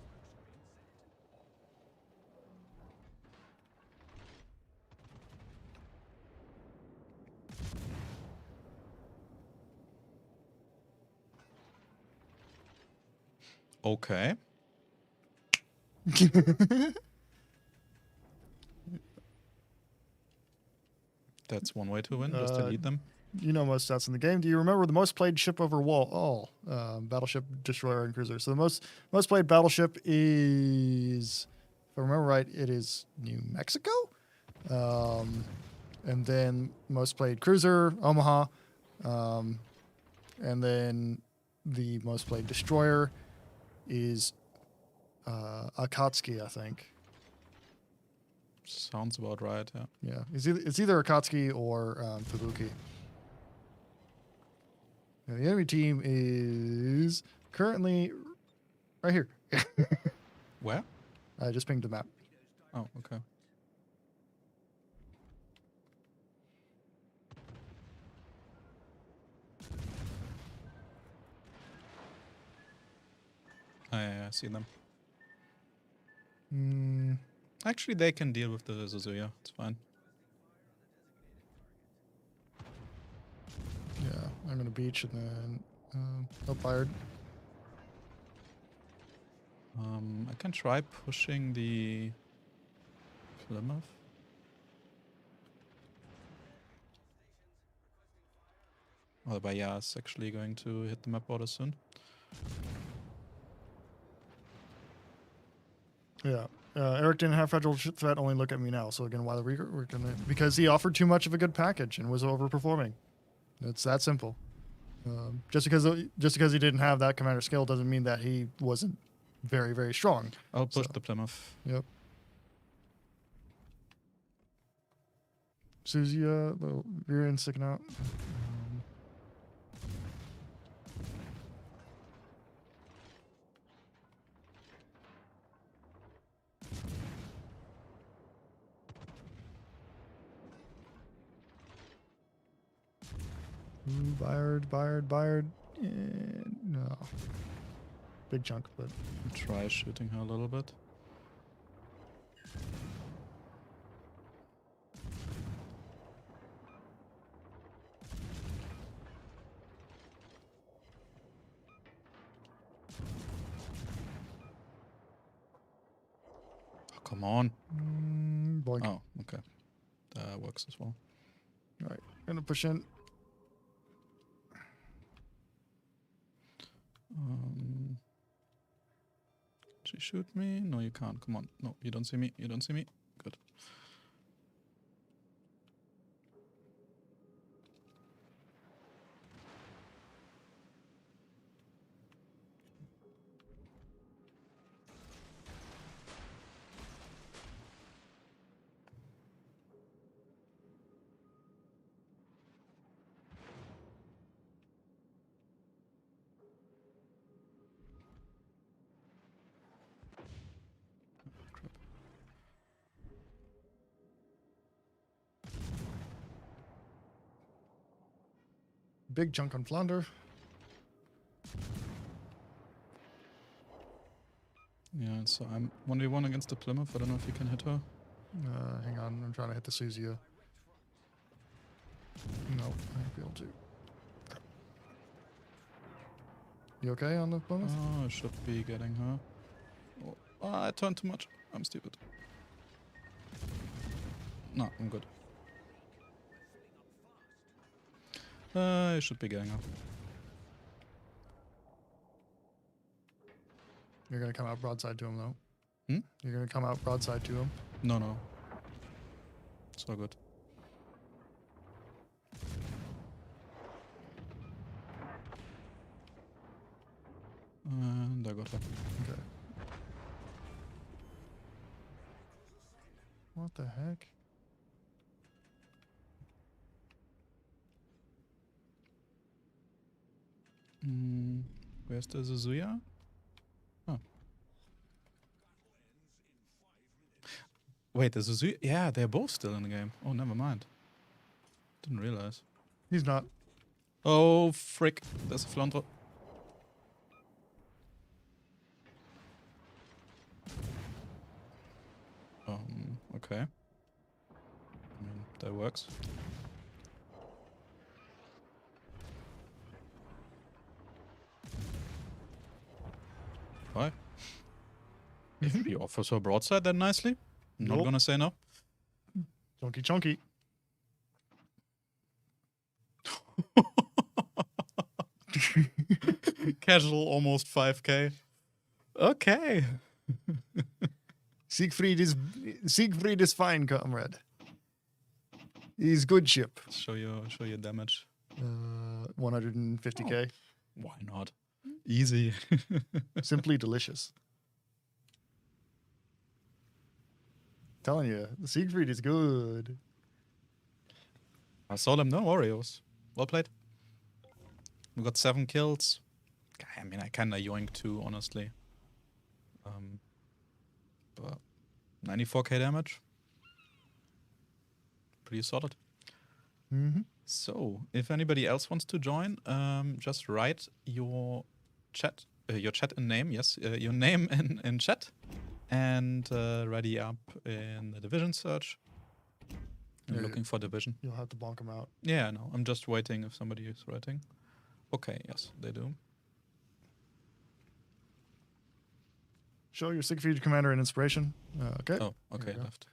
Okay. That's one way to win, just delete them. You know most stats in the game. Do you remember the most played ship over wall? Battleship, destroyer, and cruiser. So the most played battleship is, if I remember right, it is New Mexico. And then most played cruiser, Omaha. And then the most played destroyer is Akatsuki, I think. Sounds about right, yeah. Yeah, it's either Akatsuki or Fubuki. Yeah, the enemy team is currently right here. Where? I just pinged the map. Oh, okay. I see them. Mm, Actually, they can deal with the Zuzuya. It's fine. yeah, I'm gonna beach and then fired. I can try pushing the Plymouth. Oh, but yeah, it's actually going to hit the map border soon. Yeah. Eric didn't have fragile threat. Only look at me now. So again, why we're gonna because he offered too much of a good package and was overperforming. It's that simple. Just because he didn't have that commander skill doesn't mean that he wasn't very, very strong. I'll push So- the Plymouth. Yep. Susie, the rear end sticking out. Byard. No. Big chunk, but Try shooting her a little bit. Oh, come on. boink. Oh, okay. That works as well. All right, gonna push in. She shoot me? No, you can't. Come on. No, you don't see me. You don't see me. Good. Crap. Big chunk on Flounder. Yeah, so I'm 1v1 against the Plymouth. I don't know if you can hit her. Hang on, I'm trying to hit the Suzia. No, I won't be able to. You okay on the bonus? Oh, I should be getting her. Oh, I turned too much. I'm stupid. No, I'm good. I should be getting her. You're gonna come out broadside to him though. Hmm? You're gonna come out broadside to him. No. It's all good. And I got her. Okay. What the heck? Where's the Zuzuya? Oh. Wait, the Zuzuya? Yeah, they're both still in the game. Oh, never mind. Didn't realize. He's not. Oh, frick. There's a Flandre. Okay. I mean, that works. Why? If he offers her broadside, then nicely. Not Nope. gonna say no. Chunky. Casual, almost 5k. Okay. Siegfried is fine, comrade. He's good ship. Show your damage. 150k. Why not? Easy. Simply delicious. Telling you, the Siegfried is good. I saw them, no Oreos. Well played. We got 7 kills. I mean, I kinda yoinked too, honestly. But 94k damage. Pretty solid. Mm-hmm. So, if anybody else wants to join, just write your chat your chat in name. Yes, your name in chat, and ready up in the division search. I'm Yeah, looking for division. You'll have to bonk them out. Yeah, no, I'm just waiting if somebody is writing. Okay, yes, they do. Show your Siegfried commander and inspiration. Okay. Oh, okay, you go. left.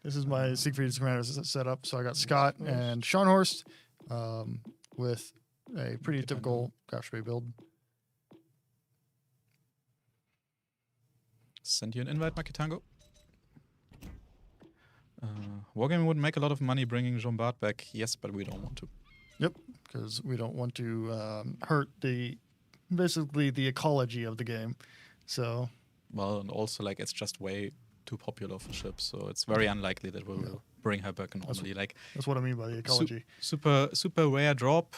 This is my Siegfried commander set up. So I got Scott and Scharnhorst with a pretty typical Grafspray build. Send you an invite, Makitango. Wargaming would make a lot of money bringing Jean Bart back. Yes, but we don't want to. Yep, because we don't want to hurt basically the ecology of the game. So Well, and also like it's just way too popular for ships, so it's very unlikely that we'll bring her back normally. Like that's what I mean by the ecology. super rare drop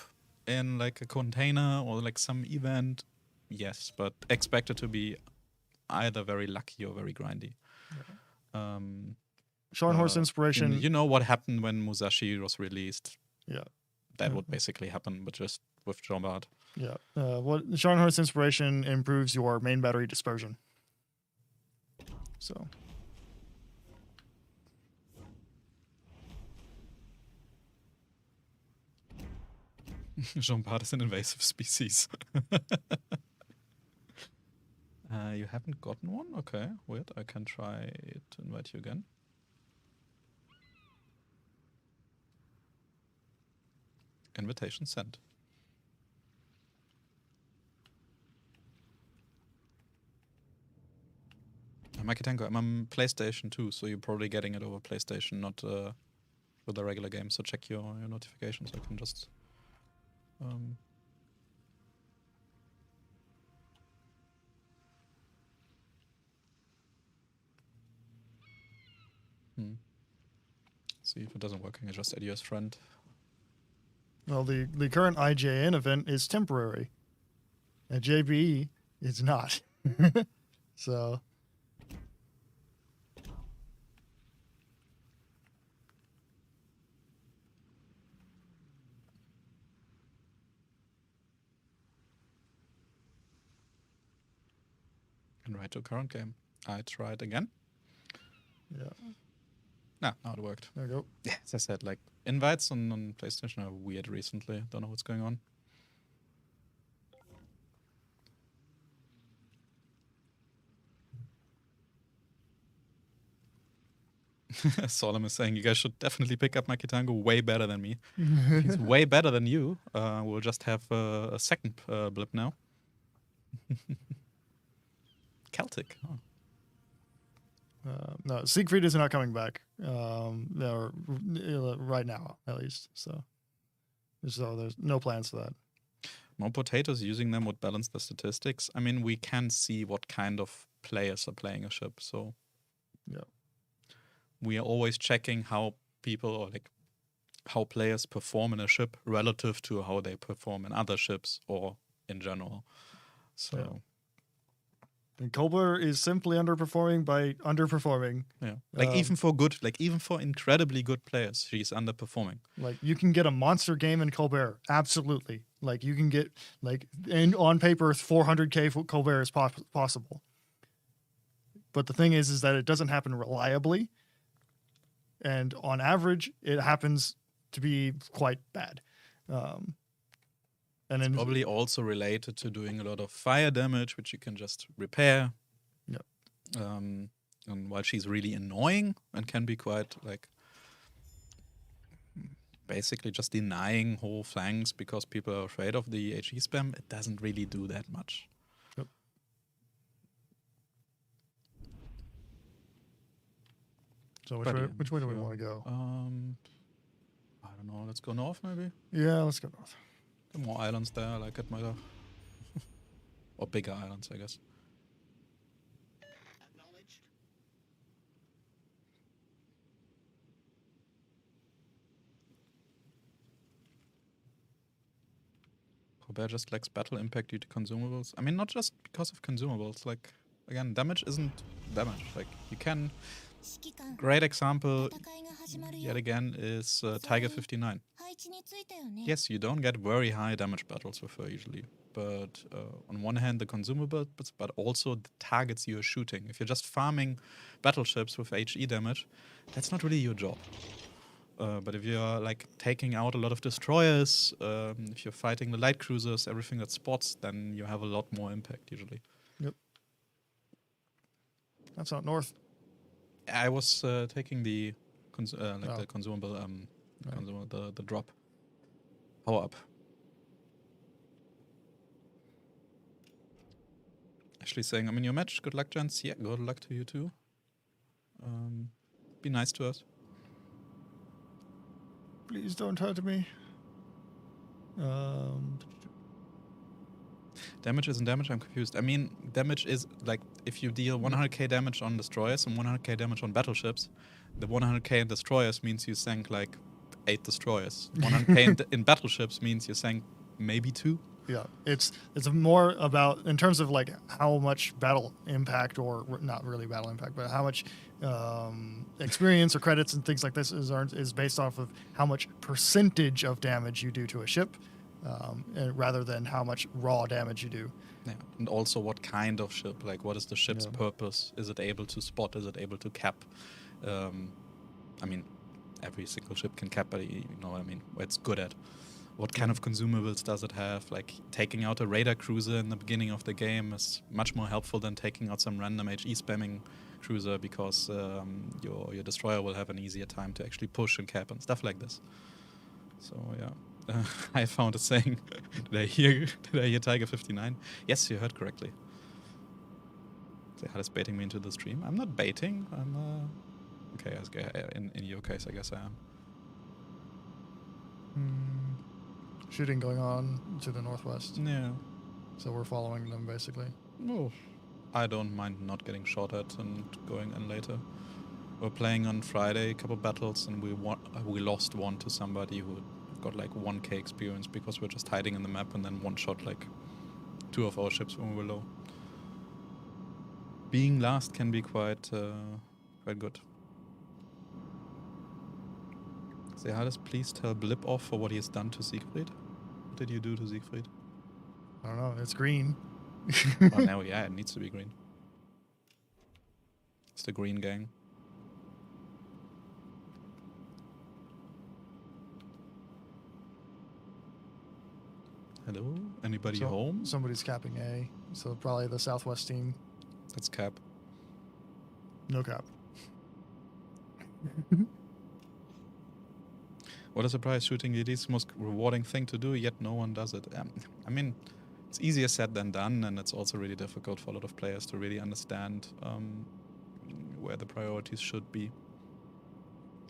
in like a container or like some event. Yes, but expect it to be either very lucky or very grindy. Scharnhorst inspiration. You know what happened when Musashi was released? Yeah. That would basically happen, but just with Jean Bart. Yeah. What Scharnhorst inspiration improves your main battery dispersion. So Jean Bart is an invasive species. You haven't gotten one? Okay, weird. I can try to invite you again. Invitation sent. Makitango, I'm on PlayStation 2, so you're probably getting it over PlayStation, not with a regular game. So check your notifications. I can just... See if it doesn't work. I can just add you as friend. well, the current IJN event is temporary. And JBE is not. So And right to current game. I tried again. yeah. Now it worked. There you go. Yeah, as I said, like invites on PlayStation are weird recently. Don't know what's going on. Solomon is saying you guys should definitely pick up Makitango way better than me. He's way better than you. We'll just have a second blip now. Celtic. Oh. No, Siegfried is not coming back. Right now, at least. So there's no plans for that. More potatoes, using them would balance the statistics. I mean, we can see what kind of players are playing a ship. So yeah, we are always checking how people or like how players perform in a ship relative to how they perform in other ships or in general. So. Yeah. And Colbert is simply underperforming by underperforming. Yeah, like even for incredibly good players, she's underperforming. Like you can get a monster game in Colbert, absolutely. Like you can get on paper 400k for Colbert is possible. But the thing is that it doesn't happen reliably, and on average, it happens to be quite bad. And it's probably also related to doing a lot of fire damage, which you can just repair. Yep. And while she's really annoying and can be quite like basically just denying whole flanks because people are afraid of the HE spam, it doesn't really do that much. Yep. So which way do we want to go? I don't know. Let's go north, maybe. Yeah, let's go north. There are more islands there. I like it better. Or bigger islands, I guess. Acknowledged. Colbert just lacks battle impact due to consumables. I mean, not just because of consumables. Like, again, damage isn't damage. Like, you can... Great example, yet again, is Tiger 59. Yes, you don't get very high damage battles with her usually, but on one hand the consumables, but also the targets you're shooting. If you're just farming battleships with HE damage, that's not really your job. But if you're like taking out a lot of destroyers, if you're fighting the light cruisers, everything that spots, then you have a lot more impact usually. Yep. That's out north. I was taking the the consumable, Right. the drop power up. Actually saying, I'm in your match. Good luck, gents. Yeah, good luck to you too. Be nice to us. Please don't hurt me. Damage isn't damage. I'm confused. I mean, damage is like if you deal 100k damage on destroyers and 100k damage on battleships, the 100k in destroyers means you sank like 8 destroyers. 100k in battleships means you sank maybe 2. Yeah, it's more about in terms of like how much battle impact, or not really battle impact, but how much experience or credits and things like this is based off of how much percentage of damage you do to a ship, rather than how much raw damage you do. Yeah, and also what kind of ship? Like, what is the ship's Yeah. purpose? Is it able to spot? Is it able to cap? I mean, every single ship can cap, but you know what I mean, what it's good at. What kind of consumables does it have? Like, taking out a radar cruiser in the beginning of the game is much more helpful than taking out some random HE spamming cruiser, because your destroyer will have an easier time to actually push and cap and stuff like this. So yeah, I found a saying. Did I hear Tiger 59? Yes, you heard correctly. Is baiting me into the stream? I'm not baiting. I'm okay. In your case, I guess I am. Shooting going on to the northwest. Yeah. So we're following them basically. Oh, I don't mind not getting shot at and going in later. We're playing on Friday a couple battles, and we lost one to somebody who got like 1k experience because we're just hiding in the map and then one shot like 2 of our ships when we were low. Being last can be quite good. Zehades, please tell Blip off for what he has done to Siegfried. What did you do to Siegfried? I don't know. It's green. Well, now, yeah, it needs to be green. It's the green gang. Hello? Anybody home? Somebody's capping A. So probably the southwest team. That's Cap. No cap. What a surprise, shooting it is the most rewarding thing to do, yet no one does it. I mean, it's easier said than done, and it's also really difficult for a lot of players to really understand where the priorities should be.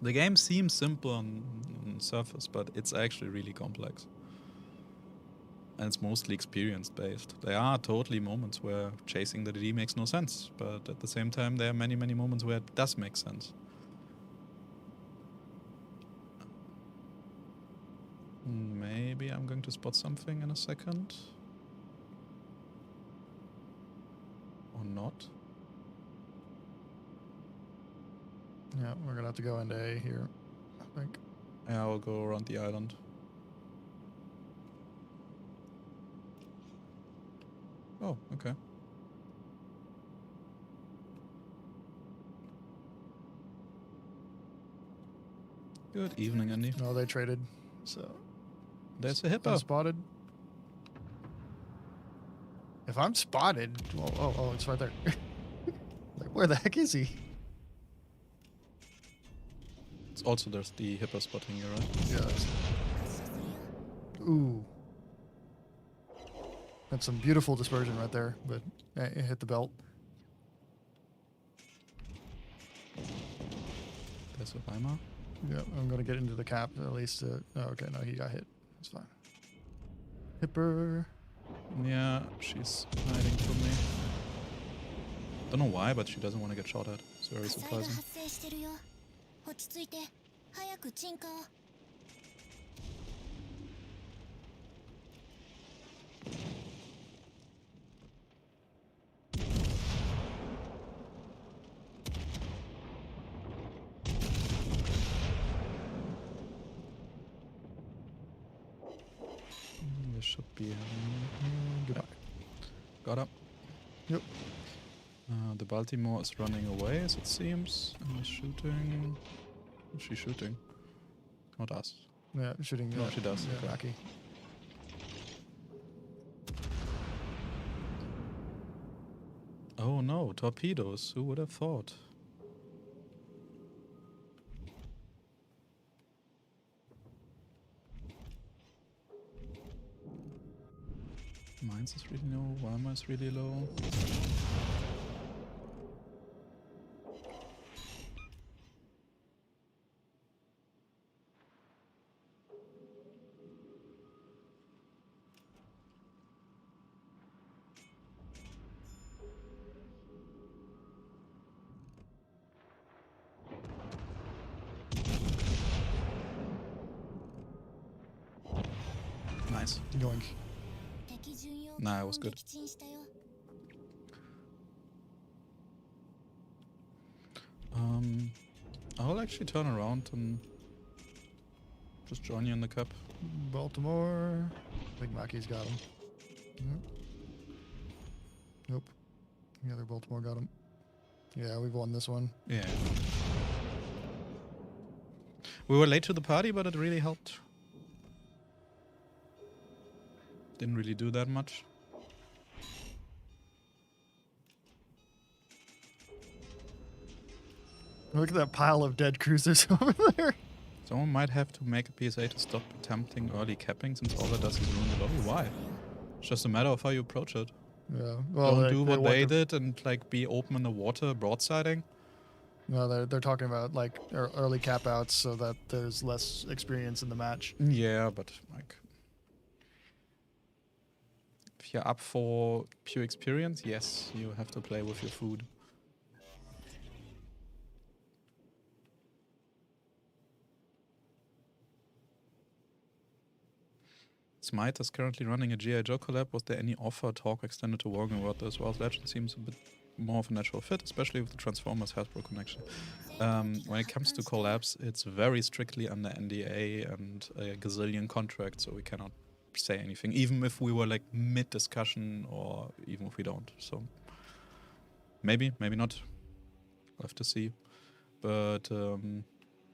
The game seems simple on surface, but it's actually really complex. And it's mostly experience-based. There are totally moments where chasing the DD makes no sense, but at the same time, there are many, many moments where it does make sense. Maybe I'm going to spot something in a second. Or not. Yeah, we're gonna have to go into A here, I think. Yeah, I'll go around the island. Oh, okay. Good evening, Andy. No, they traded. So There's a hippo. spotted. If I'm spotted, well, oh, it's right there. Like, where the heck is he? It's also there's the hippo spotting here, right? Yes. Ooh. That's some beautiful dispersion right there, but it hit the belt. There's a Weimar. Yeah, I'm gonna get into the cap at least. Oh, okay, no, he got hit. It's fine. Hipper. Yeah, she's hiding from me. Don't know why, but she doesn't want to get shot at. It's very surprising. they should be. Goodbye. Got up. Yep. The Baltimore is running away, as it seems, and is shooting. Who's she shooting? Not us. Yeah, shooting. No, she does. Yeah, Okay. Maki. Oh no, torpedoes. Who would have thought? Mines is really low. Weimar is really low. Nice. Yoink. Nah, it was good. I'll actually turn around and just join you in the cup. Baltimore. I think Maki's got him. Nope. The other Baltimore got him. Yeah, we've won this one. Yeah. We were late to the party, but it really helped. Didn't really do that much. Look at that pile of dead cruisers over there. Someone might have to make a PSA to stop attempting early capping, since all that does is ruin the lobby. Why? It's just a matter of how you approach it. Yeah. Well, Don't like, do what want they to- did and like be open in the water, broadsiding. No, they're talking about like early cap outs so that there's less experience in the match. Yeah, but like, if you're up for pure experience, yes, you have to play with your food. Smite is currently running a G.I. Joe collab. Was there any offer talk extended to Working World as well? Legend seems a bit more of a natural fit, especially with the Transformers Hasbro connection. When it comes to collabs, it's very strictly under NDA and a gazillion contracts, so we cannot say anything, even if we were like mid-discussion or even if we don't. So maybe, maybe not. We'll have to see. But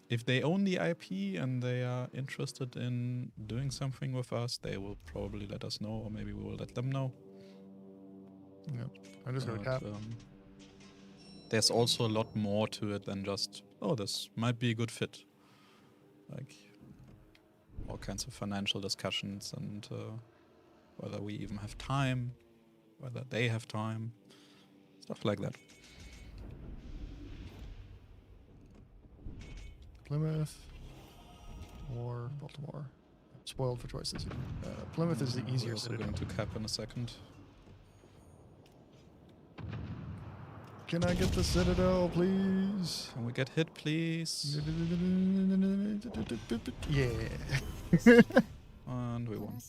if they own the IP and they are interested in doing something with us, they will probably let us know, or maybe we will let them know. Yep. I just got a But, cap. there's also a lot more to it than just, oh, this might be a good fit. Like all kinds of financial discussions and whether we even have time, whether they have time, stuff like that. Plymouth or Baltimore. Spoiled for choices. Plymouth is the We're easier also citadel. going to cap in a second. Can I get the citadel, please? Can we get hit, please? Yeah. And we won.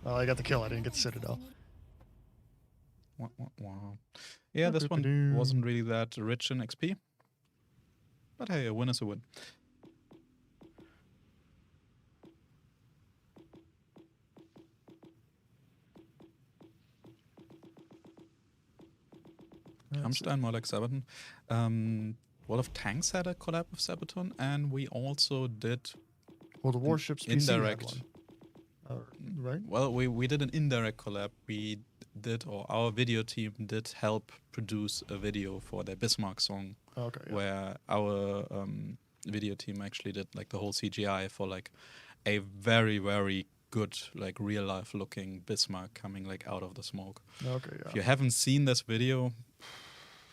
Well, I got the kill. I didn't get the citadel. Wah, wah, wah. Yeah, this one wasn't really that rich in XP. But hey, a win is a win. Hamstein, more like Sabaton. World of Tanks had a collab with Sabaton, and we also did Well, the Warships PC had indirect. one. Right? Well, we did an indirect collab. We did, or our video team did help produce a video for their Bismarck song, Okay. Yeah. where our video team actually did like the whole CGI for like a very, very good, like real life looking Bismarck coming like out of the smoke. Okay. If Yeah. you haven't seen this video,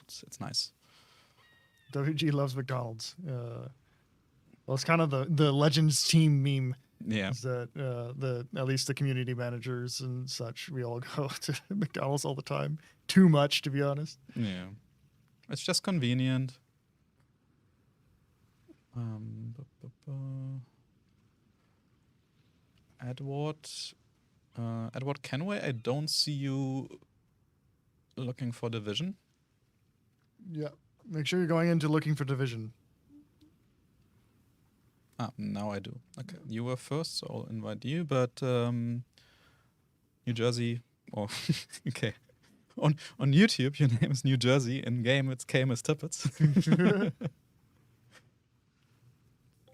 it's nice. WG loves McDonald's. Well, it's kind of the Legends team meme. Yeah. Is that at least the community managers and such, we all go to McDonald's all the time. Too much, to be honest. Yeah. It's just convenient. Edward Kenway, I don't see you looking for division. Yeah. Make sure you're going into looking for division. Ah, now I do. Okay, you were first, so I'll invite you. But New Jersey. Oh, okay. On YouTube, your name is New Jersey. In game, it's KMS Tippets.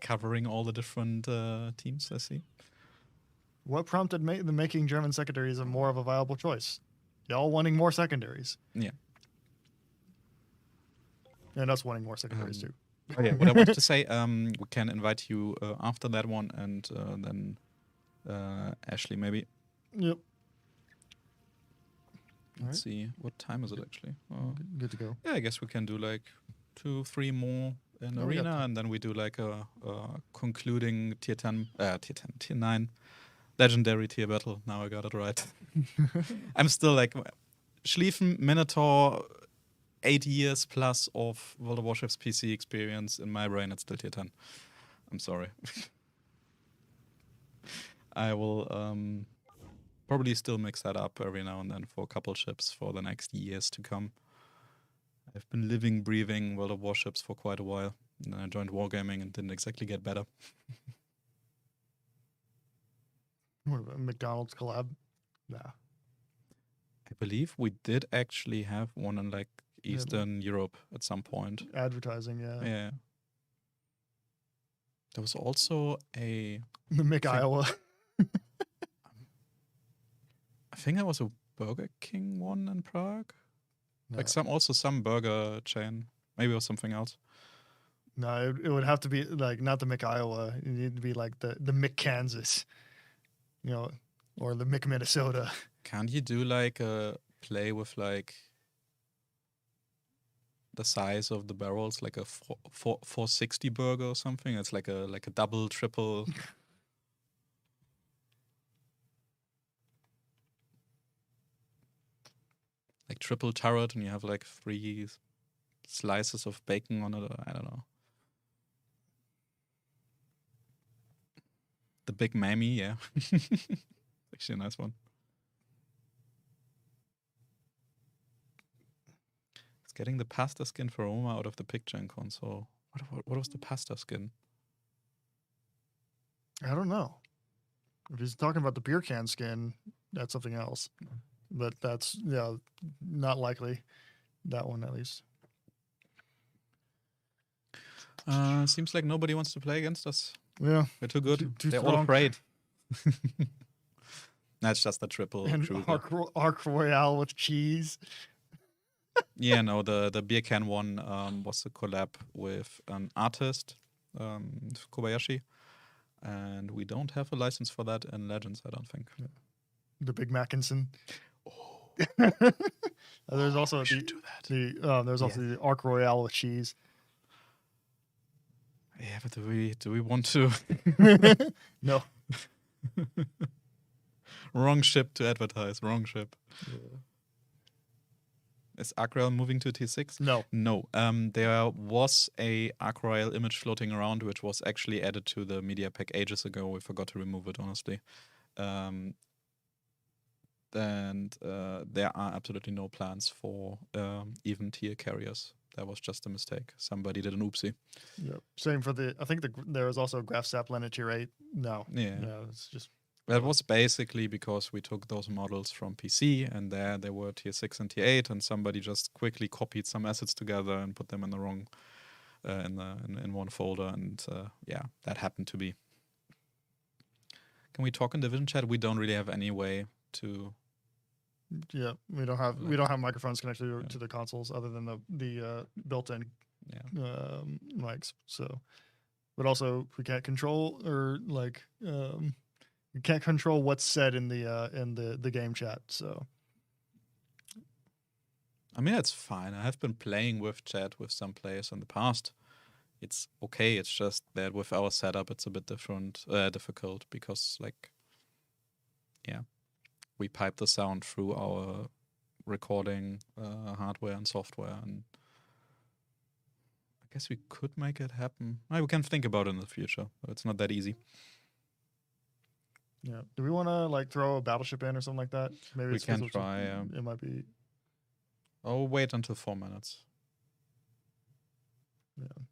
Covering all the different teams, I see. What prompted the making German secondaries a more of a viable choice? Y'all wanting more secondaries, Yeah. and us wanting more secondaries too. Oh, yeah. What I wanted to say, we can invite you after that one, and then Ashley maybe. Yep. Let's see. What time is it actually? Good to go. Yeah, I guess we can do like 2-3 more in Yeah, we got arena, time. and then we do like a concluding tier 9 legendary tier battle. Now I got it right. I'm still like Schlieffen, Minotaur, 8 years plus of World of Warships PC experience. In my brain, it's still tier 10. I'm sorry. I will probably still mix that up every now and then for a couple ships for the next years to come. I've been living, breathing World of Warships for quite a while. And then I joined Wargaming and didn't exactly get better. What about McDonald's collab? Nah. I believe we did actually have one in like Eastern Europe at some point. Advertising, yeah. Yeah. There was also a... The Mick Iowa. I think there was a Burger King one in Prague. No. Like some burger chain. Maybe it was something else. No, it would have to be like not the Mick Iowa. It need to be like the Mick Kansas, or the Mick Minnesota. Can't you do like a play with like the size of the barrels, like a 460 burger or something? It's like a double, triple. Like triple turret, and you have like 3 slices of bacon on it. I don't know. The Big Mammy, yeah. Actually a nice one. It's getting the pasta skin for Roma out of the picture in console. What was the pasta skin? I don't know. If he's talking about the beer can skin, that's something else. But that's not likely. That one at least. Seems like nobody wants to play against us. Yeah. We're too good. Too They're all strong. afraid. That's just the triple. And cruiser. Arc Royale with cheese. Yeah, no, the beer can one was a collab with an artist, Kobayashi, and we don't have a license for that in Legends, I don't think. Yeah. The Big Mackinson. Oh, There's also we should do that. There's also the Arc Royale with cheese. Yeah, but do we want to? No. Wrong ship to advertise. Wrong ship. Yeah. Is Arc Royale moving to T6? No. No. There was a Arc Royale image floating around, which was actually added to the media pack ages ago. We forgot to remove it, honestly. And there are absolutely no plans for even tier carriers. That was just a mistake. Somebody did an oopsie. Yep. Same for I think there was also a Graph Saplan at tier 8. No. Yeah. No, it's just. That was basically because we took those models from PC, and there they were tier 6 and tier 8, and somebody just quickly copied some assets together and put them in the wrong, in one folder, and yeah, that happened to be. Can we talk in Division chat? We don't really have any way to. Yeah, we don't have microphones connected to the consoles other than the built-in mics. So, but also we can't control we can't control what's said in the game chat. So, I mean, it's fine. I have been playing with chat with some players in the past. It's okay. It's just that with our setup, it's a bit difficult because we pipe the sound through our recording hardware and software, and I guess we could make it happen. We can think about it in the future, but it's not that easy. yeah. Do we want to throw a battleship in or something like that? Maybe We can try. It might be. Oh, wait until 4 minutes.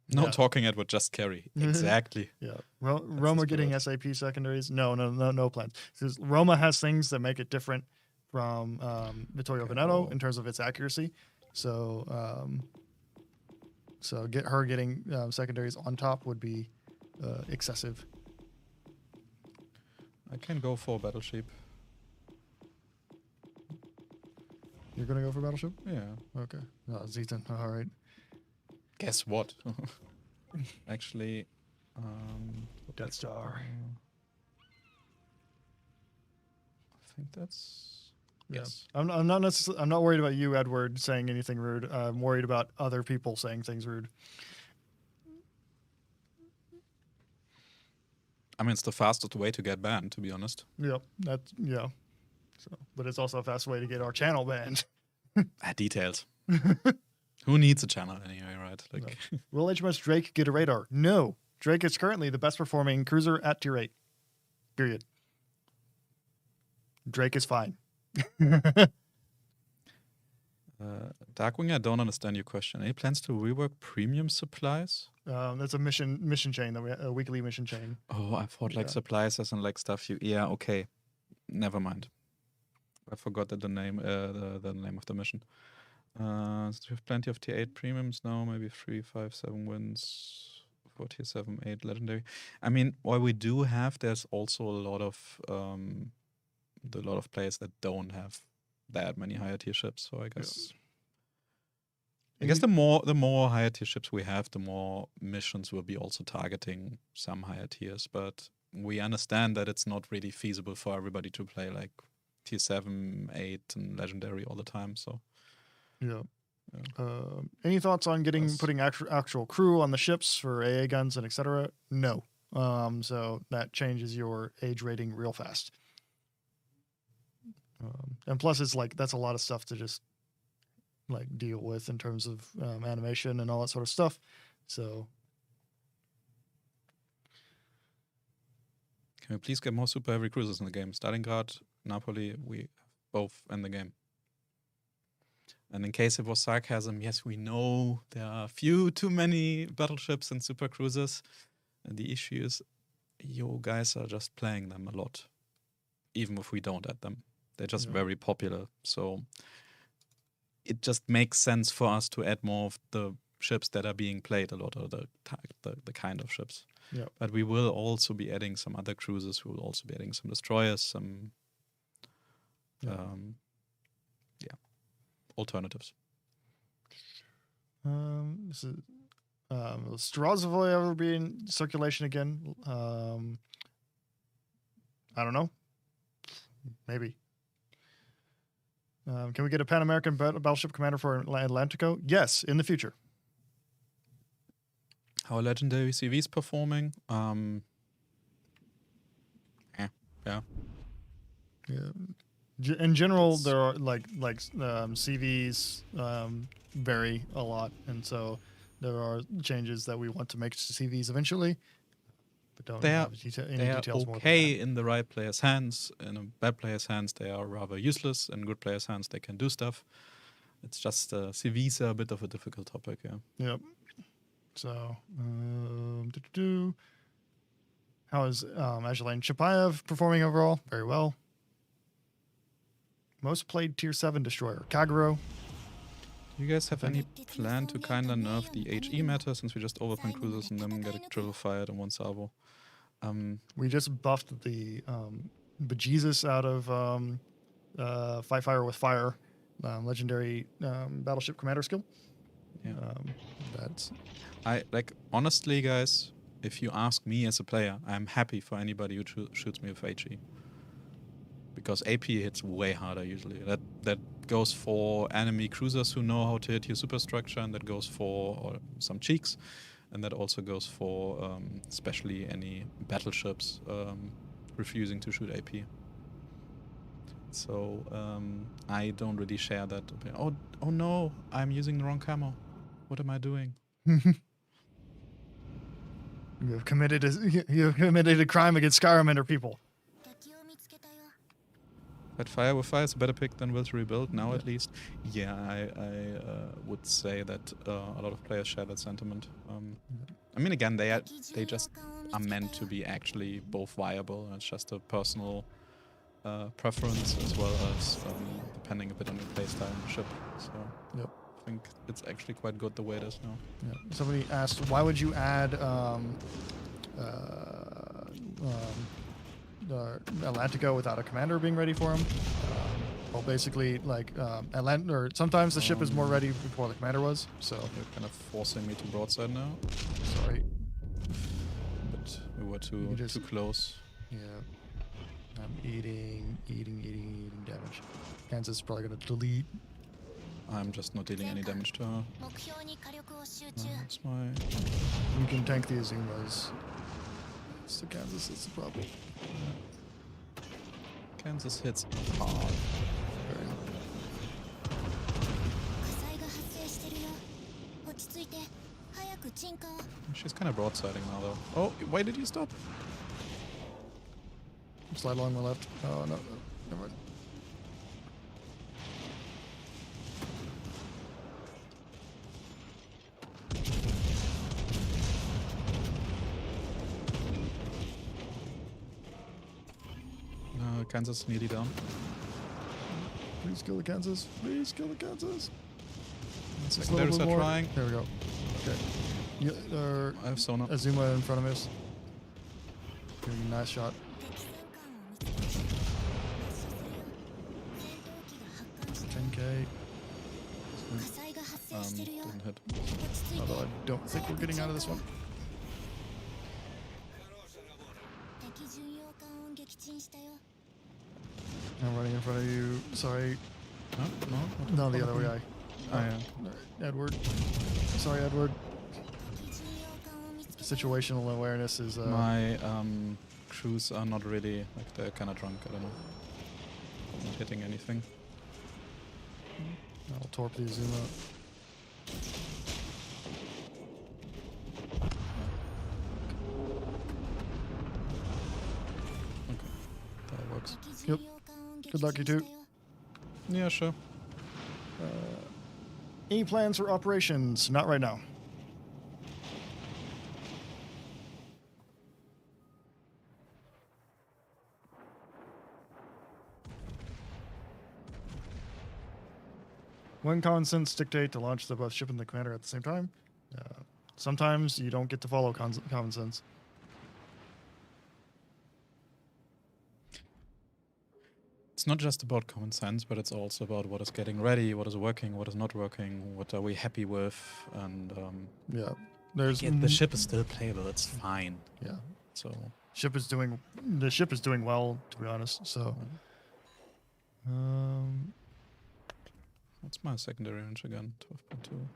No Yeah. talking Edward, just carry. Exactly. Yeah, Roma the getting word. SAP secondaries. No plans. Because Roma has things that make it different from Vittorio Veneto in terms of its accuracy. So, so getting secondaries on top would be excessive. I can go for Battleship. You're gonna go for Battleship? Yeah. Okay. Zetan. All right. Guess what? Actually, Death Star. I think that's Yeah. yes. I'm not necessarily. I'm not worried about you, Edward, saying anything rude. I'm worried about other people saying things rude. I mean, it's the fastest way to get banned, to be honest. Yep. Yeah. So, but it's also a fast way to get our channel banned. Details. Who needs a channel anyway, right? Like, Will HMS Drake get a radar? No. Drake is currently the best performing cruiser at tier 8. Period. Drake is fine. Darkwing, I don't understand your question. Any plans to rework premium supplies? That's a mission chain, a weekly mission chain. Oh, I thought like Yeah. supplies as in like stuff you. Yeah, okay. Never mind. I forgot the name of the mission. So we have plenty of tier 8 premiums now, maybe 3, 5, 7 wins for tier 7, 8 legendary. I mean, while we do have, there's also a lot of players that don't have that many higher tier ships. So I guess the more higher tier ships we have, the more missions will be also targeting some higher tiers. But we understand that it's not really feasible for everybody to play like tier 7, 8 and legendary all the time. So Yeah. Any thoughts on putting actual crew on the ships for AA guns and etc.? No. So that changes your age rating real fast. And plus, it's like that's a lot of stuff to just like deal with in terms of animation and all that sort of stuff. So can we please get more super heavy cruisers in the game? Stalingrad, Napoli, we have both in the game. And in case it was sarcasm, yes, we know there are too many battleships and super cruisers. And the issue is you guys are just playing them a lot, even if we don't add them. They're just very popular. So it just makes sense for us to add more of the ships that are being played a lot, or the kind of ships. Yeah. But we will also be adding some other cruisers. We will also be adding some destroyers, some alternatives. This is will Strozavoy ever be in circulation again? I don't know. Maybe. Can we get a Pan American battleship commander for Atlantico? Yes, in the future. How are legendary CVs performing? Yeah. In general, there are like CVs vary a lot, and so there are changes that we want to make to CVs eventually. But don't have any They are details more than okay in the right player's hands. In a bad player's hands, they are rather useless. In good player's hands, they can do stuff. It's just CVs are a bit of a difficult topic. Yeah. Yep. So, how is Azulain Chapayev performing overall? Very well. Most played tier 7 destroyer, Kaguro. Do you guys have any plan to kinda nerf the HE meta, since we just overpun cruisers and then get a triple fired in one salvo? We just buffed the bejesus out of Fight Fire with Fire, legendary battleship commander skill. Yeah. That's Honestly, guys, if you ask me as a player, I'm happy for anybody who shoots me with HE. Because AP hits way harder usually. That goes for enemy cruisers who know how to hit your superstructure, and that goes for some cheeks, and that also goes for especially any battleships refusing to shoot AP. So I don't really share that opinion. Oh no, I'm using the wrong camo. What am I doing? You have committed a crime against Skyrim and her people. But fire with fire is a better pick than will to rebuild now, at least. Yeah, I would say that a lot of players share that sentiment. I mean, again, they just are meant to be actually both viable. It's just a personal preference as well as depending a bit on your playstyle and ship. So Yep. I think it's actually quite good the way it is now. Yeah. Somebody asked, why would you add Atlantico without a commander being ready for him? Well, basically, like sometimes the ship is more ready before the commander was. So You're kind of forcing me to broadside now, sorry. but we were too close. Yeah. I'm eating damage. Kansas is probably gonna delete. I'm just not dealing any damage to her. That's my... You can tank the Azumas. It's the Kansas that's the problem. Kansas hits hard. Very hard. She's kind of broadsiding now, though. Oh, why did you stop? Slide along my left. Oh, no. Never mind. Kansas nearly down. Please kill the Kansas. Please kill the Kansas. Secondaries are trying. There we go. Okay. I have Sona. Azuma in front of us. Doing a nice shot. 10k. Didn't hit. Although I don't think we're getting out of this one. I'm running in front of you. Sorry. No, the other guy. Oh, yeah. Edward. Sorry, Edward. Situational awareness is... My crews are not really... Like, they're kind of drunk. I don't know. Not hitting anything. I'll torp the Azuma. Okay. That works. Yep. Good luck, you two. Yeah, sure. Any plans for operations? Not right now. When common sense dictate to launch the both ship and the commander at the same time? Sometimes you don't get to follow common sense. It's not just about common sense, but it's also about what is getting ready, what is working, what is not working, what are we happy with, and Yeah, there's the ship is still playable. It's fine. Yeah, So the ship is doing well, to be honest. So, what's my secondary range again? 12.2.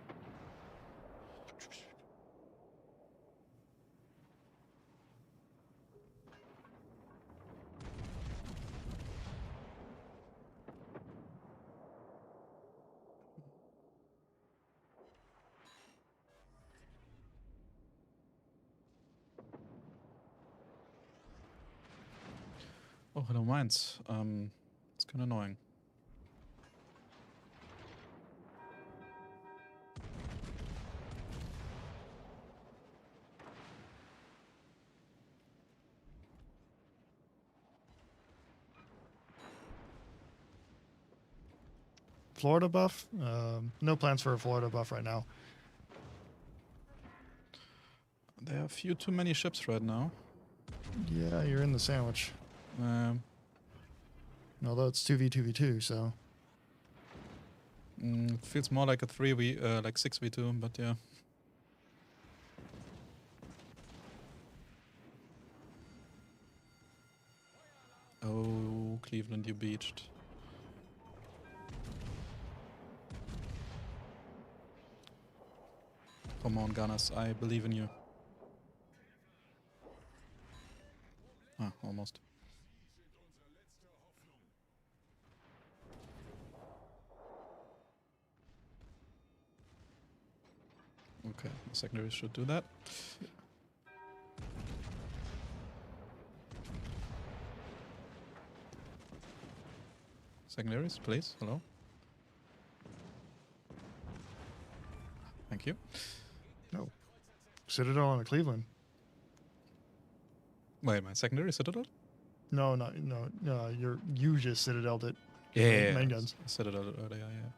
Oh, hello, mines. It's kind of annoying. Florida buff? No plans for a Florida buff right now. There are a few too many ships right now. Yeah, you're in the sandwich. Although it's 2v2v2, so It feels more like a 3v, like 6v2, but yeah. Oh, Cleveland, you beached. Come on, Gunners, I believe in you. Ah, almost. Okay, the secondary should do that. Secondaries, please. Hello. Thank you. No. Citadel on a Cleveland. Wait, my secondary Citadel? No, you just Citadel'd it. Yeah, Main guns. Citadel earlier, yeah.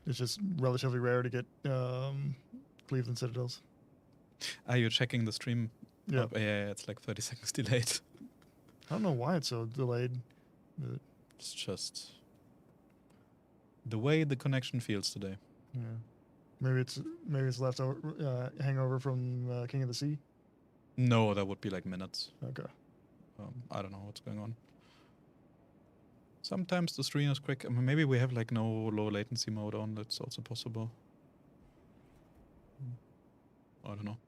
It's just relatively rare to get Cleveland Citadels. Are you checking the stream? Yeah. Oh, yeah, it's like 30 seconds delayed. I don't know why it's so delayed. But, It's just the way the connection feels today. yeah. Maybe it's leftover hangover from King of the Sea. No, that would be like minutes. Okay. I don't know what's going on. Sometimes the stream is quick. I mean, maybe we have like no low latency mode on. That's also possible. I don't know.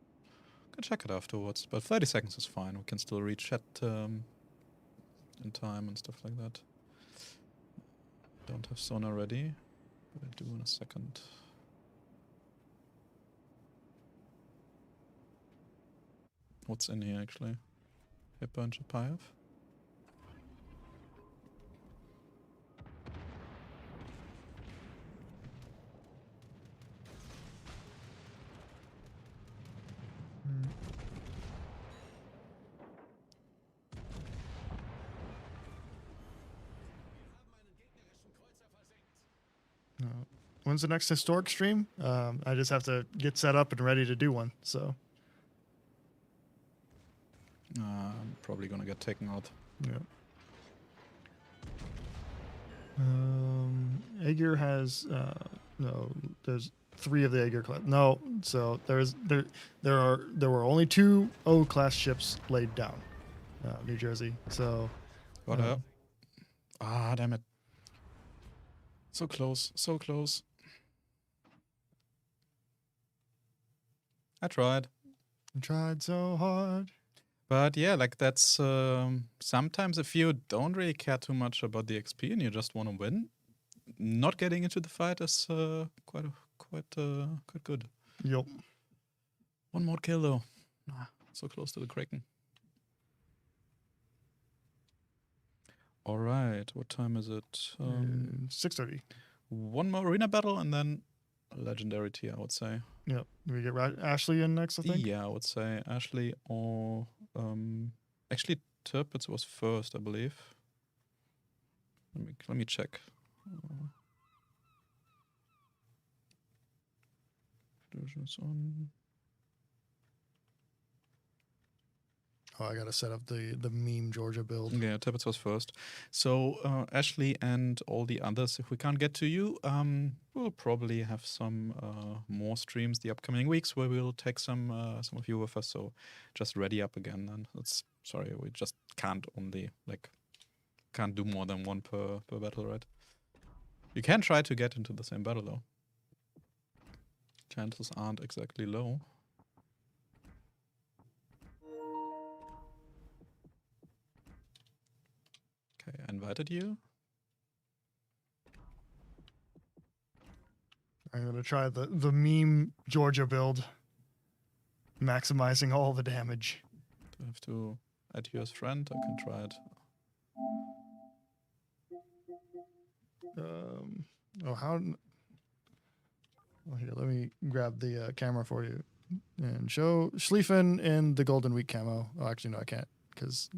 Can check it afterwards. But 30 seconds is fine. We can still read chat in time and stuff like that. Don't have sonar ready. But I do in a second. What's in here actually? Hippo and Chapayev? When's the next historic stream? I just have to get set up and ready to do one. So I'm probably gonna get taken out. yeah. Aegir has no. There's 3 of the Aegir class. No, so there were only 2 O class ships laid down, New Jersey. So What up? Ah, damn it. So close, so close. I tried. I tried so hard. But yeah, like that's sometimes if you don't really care too much about the XP and you just want to win, not getting into the fight is quite good. Yep. One more kill though. So close to the Kraken. All right, what time is it? 6:30. One more arena battle and then a legendary tier, I would say. Yep. Do we get Ashley in next? I think. Yeah, I would say Ashley or actually Tirpitz was first, I believe. Let me check. Fusion's on. Oh, I gotta set up the meme Georgia build. Yeah, Tirpitz was first. So Ashley and all the others, if we can't get to you, we'll probably have some more streams the upcoming weeks where we'll take some of you with us. So just ready up again. And sorry, we just can't do more than one per battle, right? You can try to get into the same battle though. Chances aren't exactly low. Okay, I invited you. I'm gonna try the meme Georgia build, maximizing all the damage. Do I have to add you as friend? I can try it. Here, let me grab the camera for you and show Schlieffen in the Golden Week camo. Oh, actually, no, I can't because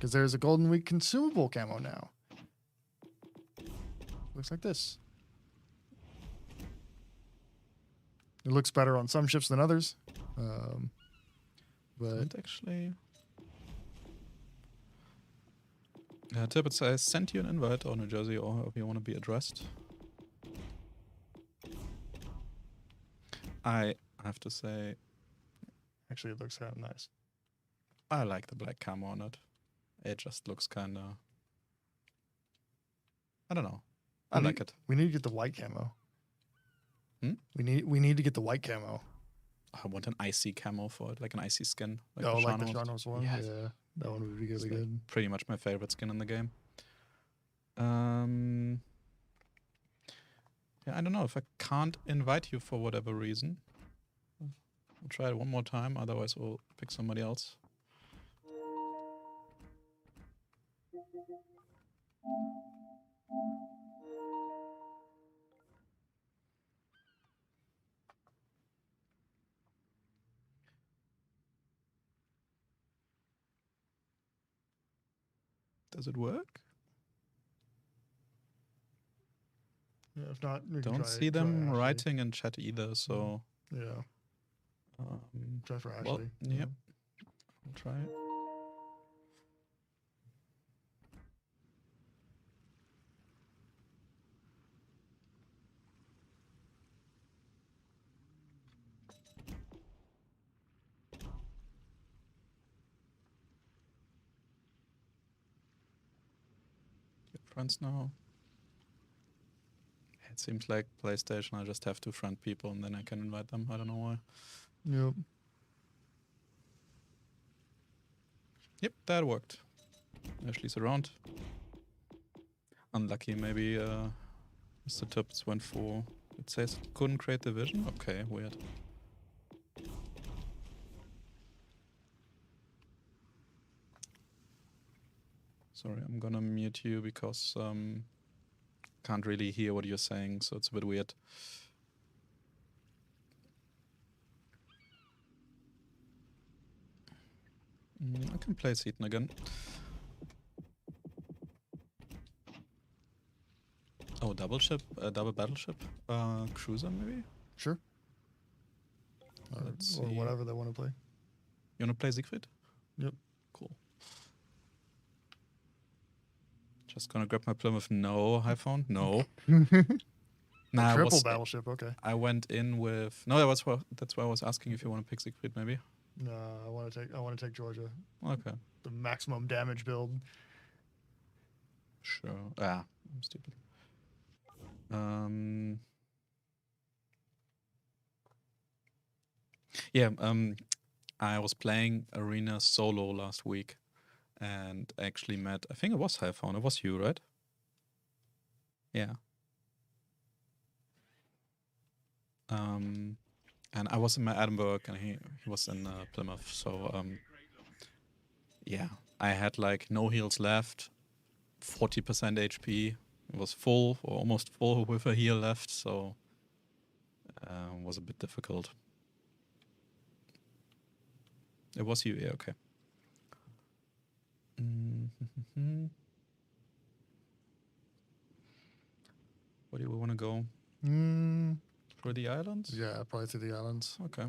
there's a Golden Week consumable camo now. Looks like this. It looks better on some ships than others, but And actually, Tirpitz, I sent you an invite on New Jersey, or if you want to be addressed. I have to say, actually, it looks kind of nice. I like the black camo on it. It just looks kind of, I don't know. I like it. We need to get the white camo. Hmm? We need to get the white camo. I want an icy camo for it, like an icy skin. Like the Shanos one? Yes. Yeah, that one would be It's really like good. pretty much my favorite skin in the game. Yeah, I don't know if I can't invite you for whatever reason. We'll try it one more time, otherwise we'll pick somebody else. Does it work? Yeah, if not, we can Don't try, see try them Ashley. writing in chat either, so Yeah, try for Ashley. well, yep. I'll try it. Get friends now. It seems like PlayStation, I just have to friend people and then I can invite them. I don't know why. Yep. Yep, that worked. Ashley's around. Unlucky, maybe Mr. Tips went for... It says couldn't create the vision? Okay, weird. Sorry, I'm gonna mute you because can't really hear what you're saying, so it's a bit weird. I can play Seaton again. Oh, double battleship? Cruiser, maybe? Sure. Let's Or see. whatever they want to play. You wanna play Siegfried? Yep. Cool. Just gonna grab my Plymouth. No, iPhone? No. Nah, I Triple was, battleship. Okay. I went in with... No, that's why I was asking if you want to pick Siegfried, maybe. No, I want to take Georgia. Okay. The maximum damage build. Sure. I'm stupid. Yeah, I was playing Arena solo last week and actually met, I think it was Highphone. It was you, right? Yeah. And I was in my Edinburgh and he was in Plymouth. So, yeah, I had like no heals left, 40% HP. It was full or almost full with a heal left. So, it was a bit difficult. It was you, yeah, okay. Where do we want to go? Through the islands? Yeah, probably through the islands. Okay.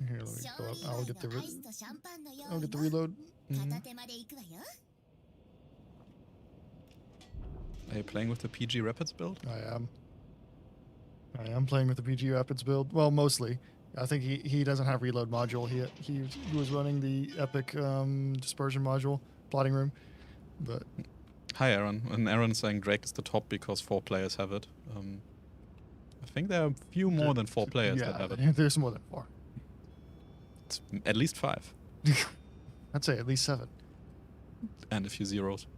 Here, let me go up. I'll get the reload. Are you playing with the PG Rapids build? I am playing with the PG Rapids build. Well, mostly. I think he doesn't have reload module. He was running the epic dispersion module, plotting room, but. Hi, Aaron. And Aaron's saying Drake is the top because 4 players have it. I think there are a few more than 4 players that have it. There's more than 4. It's at least 5. I'd say at least 7. And a few zeros.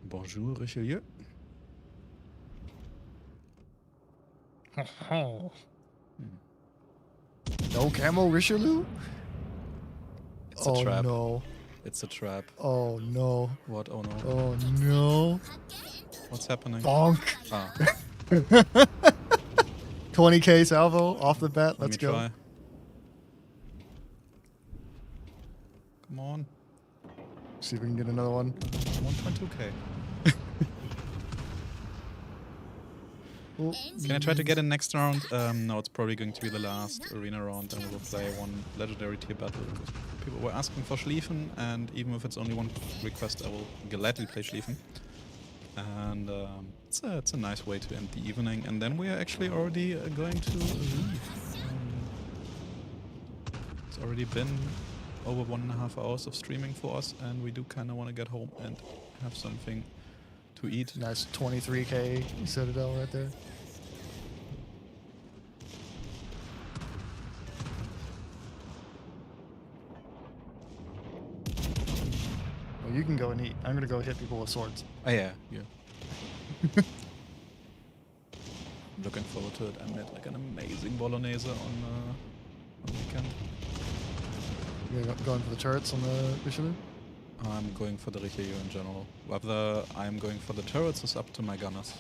Bonjour, Richelieu. No camo Richelieu? It's a trap. No. It's a trap. Oh no. What? Oh no. Oh no. What's happening? Bonk. Ah, 20k salvo off the bat. let Let's me go. try. Come on. See if we can get another one. 1.2k. Oh, Can I try to get in next round? No, it's probably going to be the last arena round, and we will play one legendary tier battle because people were asking for Schlieffen, and even if it's only one request, I will gladly play Schlieffen. And it's a nice way to end the evening, and then we are actually already going to leave. It's already been over 1.5 hours of streaming for us, and we do kind of want to get home and have something to eat. nice 23k Citadel right there. You can go and eat. I'm gonna go hit people with swords. Oh yeah, yeah. Looking forward to it. I made like an amazing bolognese on weekend. You're going for the turrets on the Richelieu? I'm going for the Richelieu in general. Whether I'm going for the turrets is up to my gunners.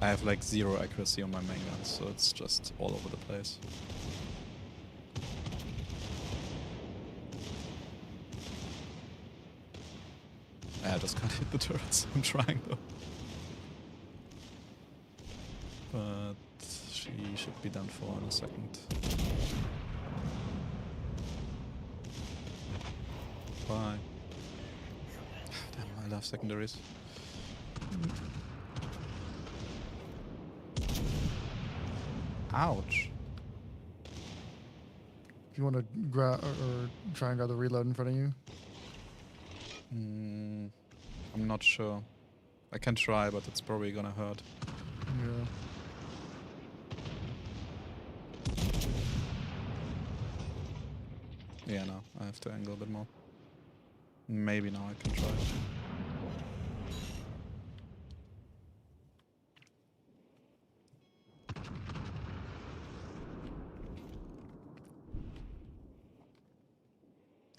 I have like 0 accuracy on my main guns, so it's just all over the place. I just can't hit the turrets. I'm trying though. But she should be done for in a second. Bye. Damn, I love secondaries. Ouch. If you want to grab or try and grab the reload in front of you. I'm not sure. I can try, but it's probably gonna hurt. Yeah. Yeah, no, I have to angle a bit more. Maybe now I can try.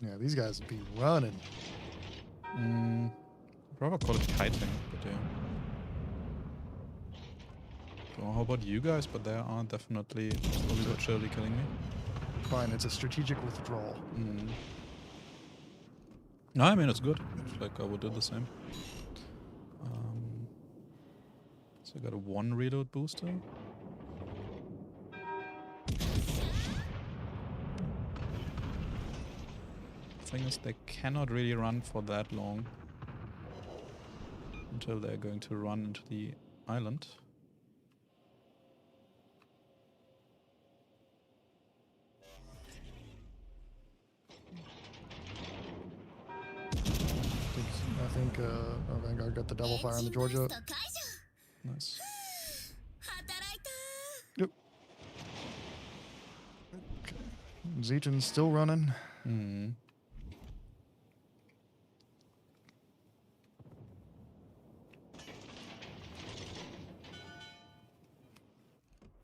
Yeah, these guys would be running. Probably call it kiting, but yeah. So how about you guys? But they are definitely slowly but surely killing me. Fine, it's a strategic withdrawal. No, I mean it's good. It's like I would do the same. So I got a 1 reload booster. Thing is, they cannot really run for that long until they're going to run into the island. I think our Vanguard got the double fire on the Georgia. Nice. Yep. Okay. Zeton's still running.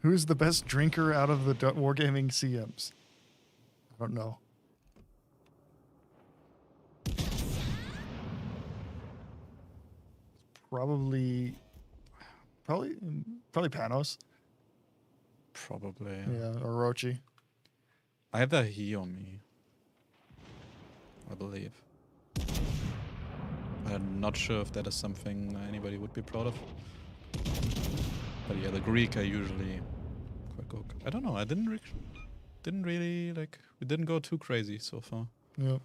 Who's the best drinker out of the Wargaming CMs? I don't know. Probably Panos. Probably. Yeah, or Orochi. I have that he on me, I believe. I'm not sure if that is something anybody would be proud of. But yeah, the Greek I usually quite good. I don't know. I didn't really like. We didn't go too crazy so far. Yep.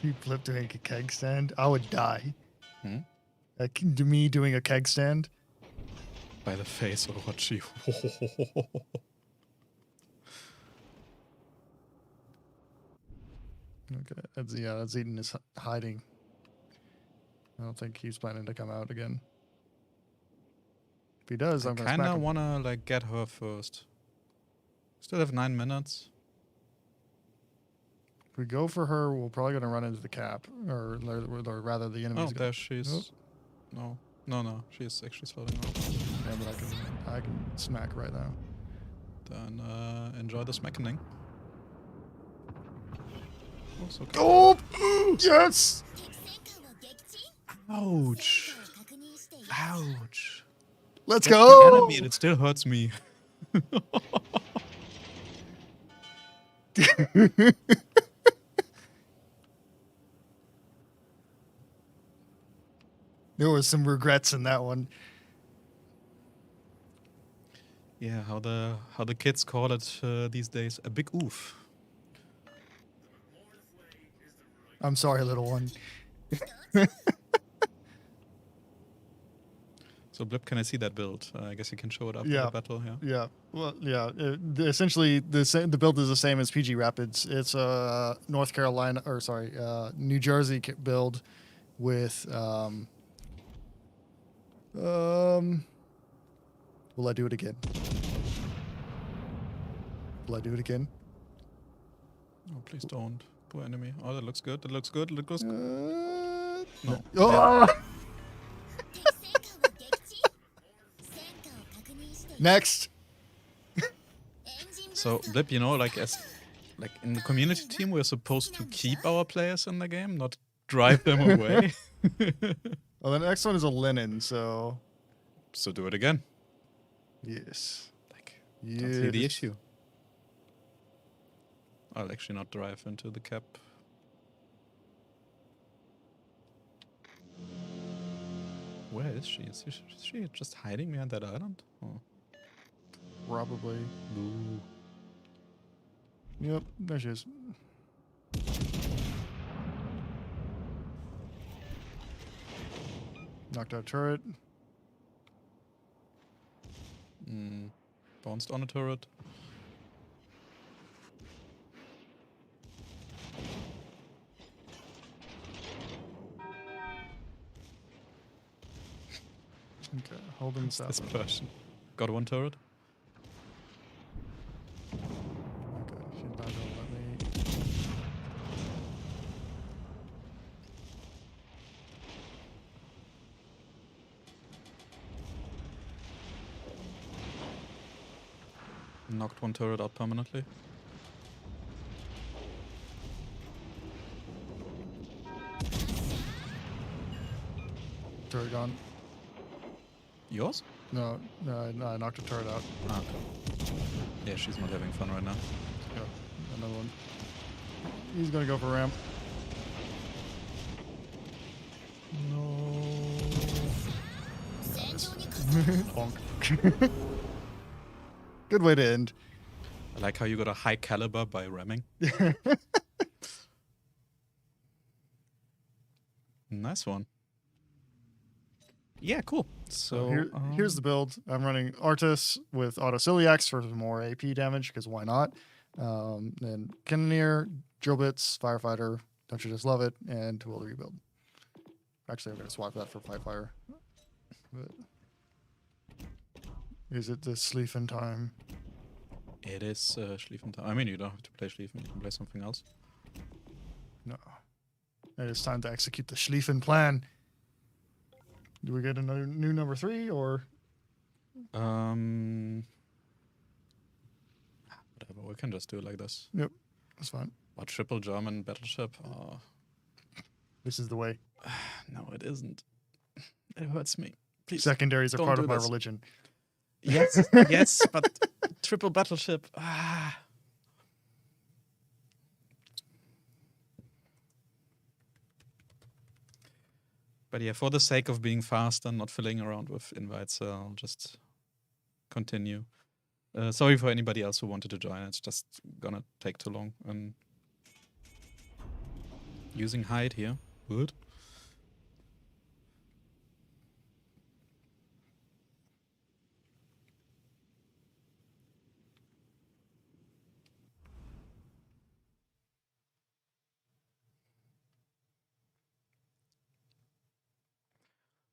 You flip doing a keg stand? I would die. To me doing a keg stand. By the face of Orochi. Okay, that's Eden is hiding. I don't think he's planning to come out again. If he does, I'm gonna smack kinda him. wanna like get her first. Still have 9 minutes. If we go for her, we're probably gonna run into the cap, or rather the enemy's Oh, there she is. No, she is actually slowing down. Yeah, but I can smack right now. Then enjoy the smackening. Also Oh, yes! Ouch! Ouch! Let's That's go! the enemy and it still hurts me. There was some regrets in that one. Yeah, how the kids call it these days, a big oof. I'm sorry, little one. So Blip, can I see that build? I guess you can show it after Yeah. the battle. Yeah. Yeah, well, yeah. Essentially, the build is the same as PG Rapids. It's a North Carolina, or sorry, New Jersey build with will I do it again? Will I do it again? Oh, please don't. Poor enemy. Oh, that looks good. That looks good. That looks good. No. Oh! Next. So, Blip, you know, like in the community team, we're supposed to keep our players in the game, not drive them away. Well, the next one is a linen, so So do it again. yes. Like, don't see the Yes. issue. I'll actually not drive into the cap. Where is she? Is she just hiding behind that island? Oh. Probably. Ooh. Yep, there she is. Knocked out turret. Bounced on a turret. Okay, holding south. This person. Got one turret. Okay, she's not gonna let me. Knocked one turret out permanently. Turret gone. Yours? No, I knocked a turret out. Ah, okay. Yeah, she's not having fun right now. Yep, another one. He's gonna go for ramp. No. Bonk. Good way to end. I like how you got a high caliber by ramming. Nice one. Yeah, cool. So Here's the build. I'm running Artis with auto celiacs for more AP damage because why not? Then Cannoneer, drill bits, firefighter. Don't you just love it? And will rebuild. Actually, I'm gonna swap that for fire. But is it the Schlieffen time? it is Schlieffen time. I mean, you don't have to play Schlieffen. You can play something else. No. It is time to execute the Schlieffen plan. Do we get another new number 3 or? Whatever. We can just do it like this. Yep, that's fine. What, triple German battleship? Oh, This is the way. no, it isn't. It hurts me. Please. Secondaries are don't part do of my this. religion. Yes, yes, but triple battleship. Ah. But yeah, for the sake of being fast and not filling around with invites, I'll just continue. Sorry for anybody else who wanted to join. It's just gonna take too long. And using hide here. Good.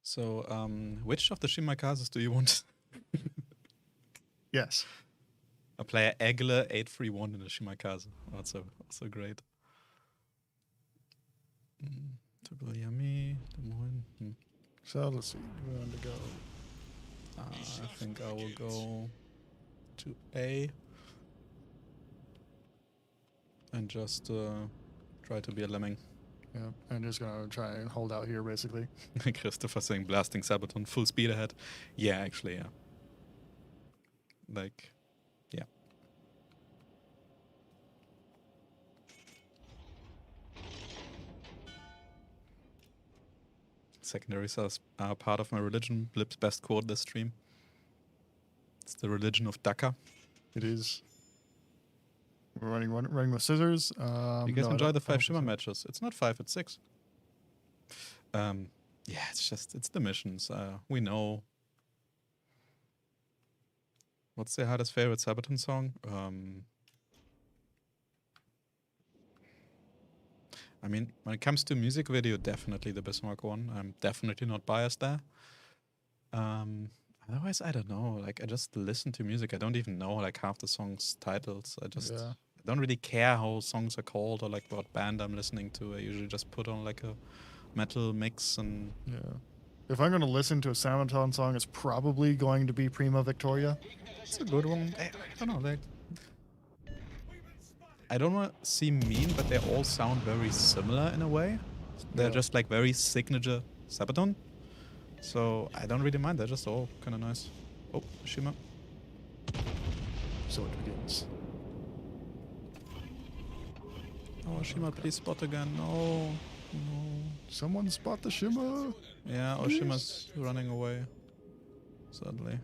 So, which of the Shimakazes do you want? Yes. A player Egle 831 in the Shimakaze. Also great. Triple Yummy, Des Moines. So let's see. We want to go. I think I will go to A and just try to be a lemming. Yeah, I'm just gonna try and hold out here, basically. Christopher saying blasting Sabaton full speed ahead. Yeah, actually, yeah. Like, yeah. Secondaries are part of my religion. Blip's best quote this stream. It's the religion of Dhaka. It is. We're running with scissors. You guys no, I enjoy don't- the I don't 5 think Shimmer so. matches. It's not 5, it's 6. Yeah, it's the missions. We know. What's the hardest favorite Sabaton song? I mean, when it comes to music video, definitely the Bismarck one. I'm definitely not biased there. Otherwise, I don't know. Like, I just listen to music. I don't even know like half the songs' titles. I Yeah. don't really care how songs are called or like what band I'm listening to. I usually just put on like a metal mix and Yeah. If I'm going to listen to a Sabaton song, it's probably going to be Prima Victoria. it's a good one. I don't know. Like, I don't want to seem mean, but they all sound very similar in a way. They're Yeah. just like very signature Sabaton. So I don't really mind. They're just all kind of nice. Oh, Shima. So it begins. Oh, Shima, please spot again. No. No. Someone spot the shimmer. Yeah, Oshima's running away. Sadly.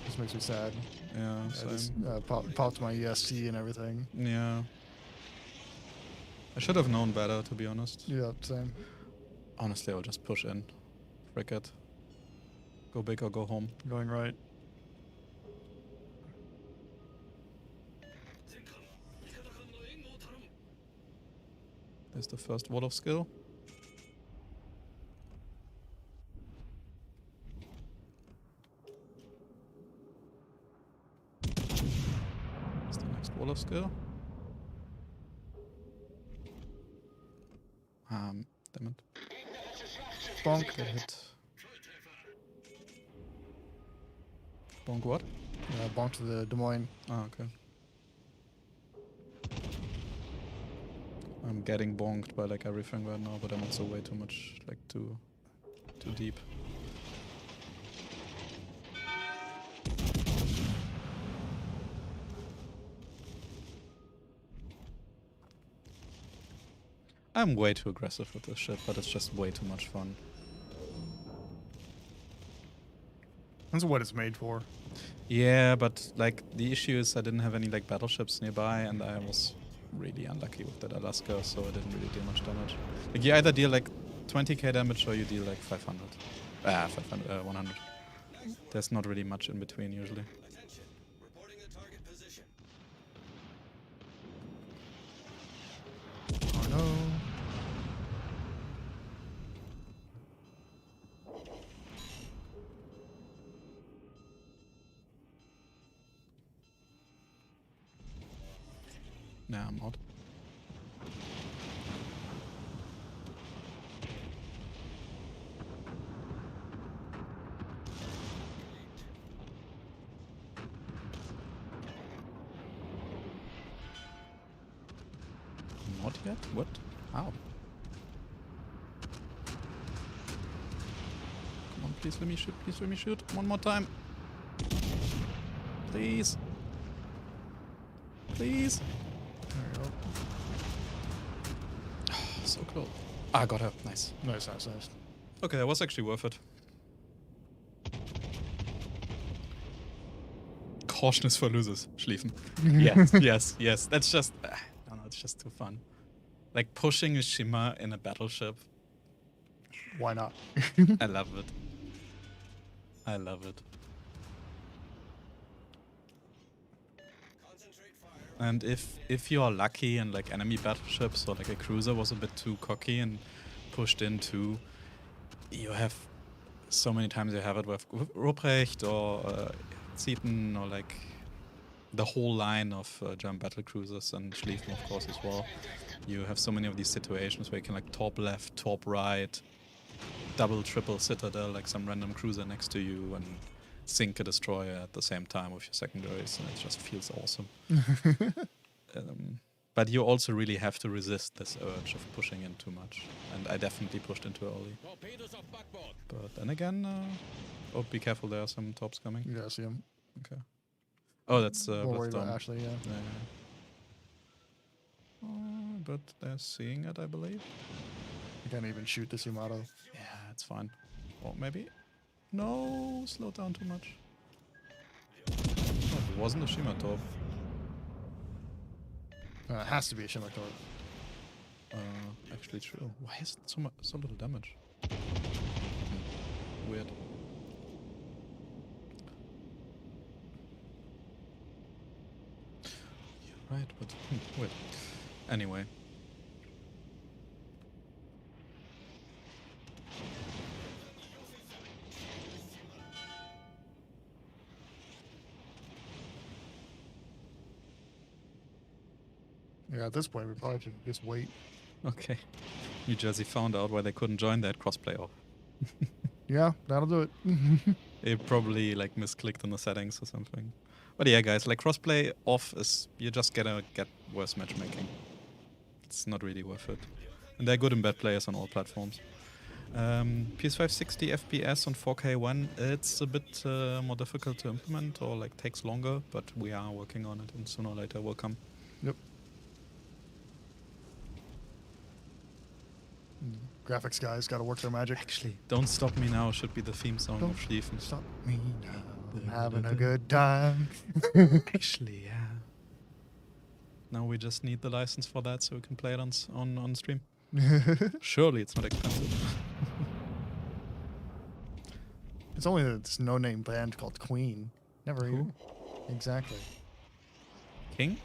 This makes me sad. Yeah, I just same. popped my ESC and everything. Yeah. I should have known better, to be honest. Yeah, same. Honestly, I'll just push in. Frick it. Go big or go home. Going right. There's the first wall of skill. There's the next wall of skill. Damn it. Bonk. Get hit. Bonk what? Bonk to the Des Moines. Ah, okay. I'm getting bonked by like everything right now, but I'm also way too much, like too deep. I'm way too aggressive with this shit, but it's just way too much fun. That's what it's made for. Yeah, but like the issue is I didn't have any like battleships nearby, and I was really unlucky with that Alaska, so I didn't really deal much damage. Like you either deal like 20k damage or you deal like 500. 100. There's not really much in between usually. Attention. Reporting a target position. Oh no. Nah, I'm out. Not yet? What? How? Come on, please let me shoot. Please let me shoot. One more time. Please. Please. There you go. So close. Ah, got her. Nice. Nice, nice, nice. Okay, that was actually worth it. Caution is for losers. Schlieffen. Yes, yes, yes. That's just... I don't know, it's just too fun. Like pushing a Shima in a battleship. Why not? I love it. I love it. Concentrate fire. And if you are lucky and like enemy battleships or like a cruiser was a bit too cocky and pushed in too, you have so many times you have it with Ruprecht or Zieten or like the whole line of German battle cruisers and Schlieffen of course as well. You have so many of these situations where you can like top left, top right, double, triple citadel, like some random cruiser next to you and sink a destroyer at the same time with your secondaries, and it just feels awesome. But you also really have to resist this urge of pushing in too much, and I definitely pushed in too early. But then again, oh, be careful, there are some tops coming. Yeah, I see him. Okay. Oh, that's More worried about Bloodstone. Ashley, yeah. Yeah. But they're seeing it, I believe. You can't even shoot the Yamato. Yeah, it's fine. Or maybe... No, slow down too much. Oh, it wasn't a Shima top. It has to be a Shimmer Torp. Actually true. Why is it so little damage? Weird. You're right, but weird. Anyway. Yeah, at this point, we probably should just wait. Okay. New Jersey found out why they couldn't join that crossplay off. Yeah, that'll do it. They probably like misclicked in the settings or something. But yeah, guys, like crossplay off is you're just gonna get worse matchmaking. It's not really worth it. And they're good and bad players on all platforms. PS5 60 FPS on 4K one, it's a bit more difficult to implement or like takes longer, but we are working on it and sooner or later will come. Yep. Graphics guys got to work their magic. Actually, Don't Stop Me Now should be the theme song of Schlieffen. Stop me now. I'm having a good time. Actually, yeah. Now we just need the license for that so we can play it on stream. Surely it's not expensive. It's only this no-name band called Queen. Never even. Exactly. King?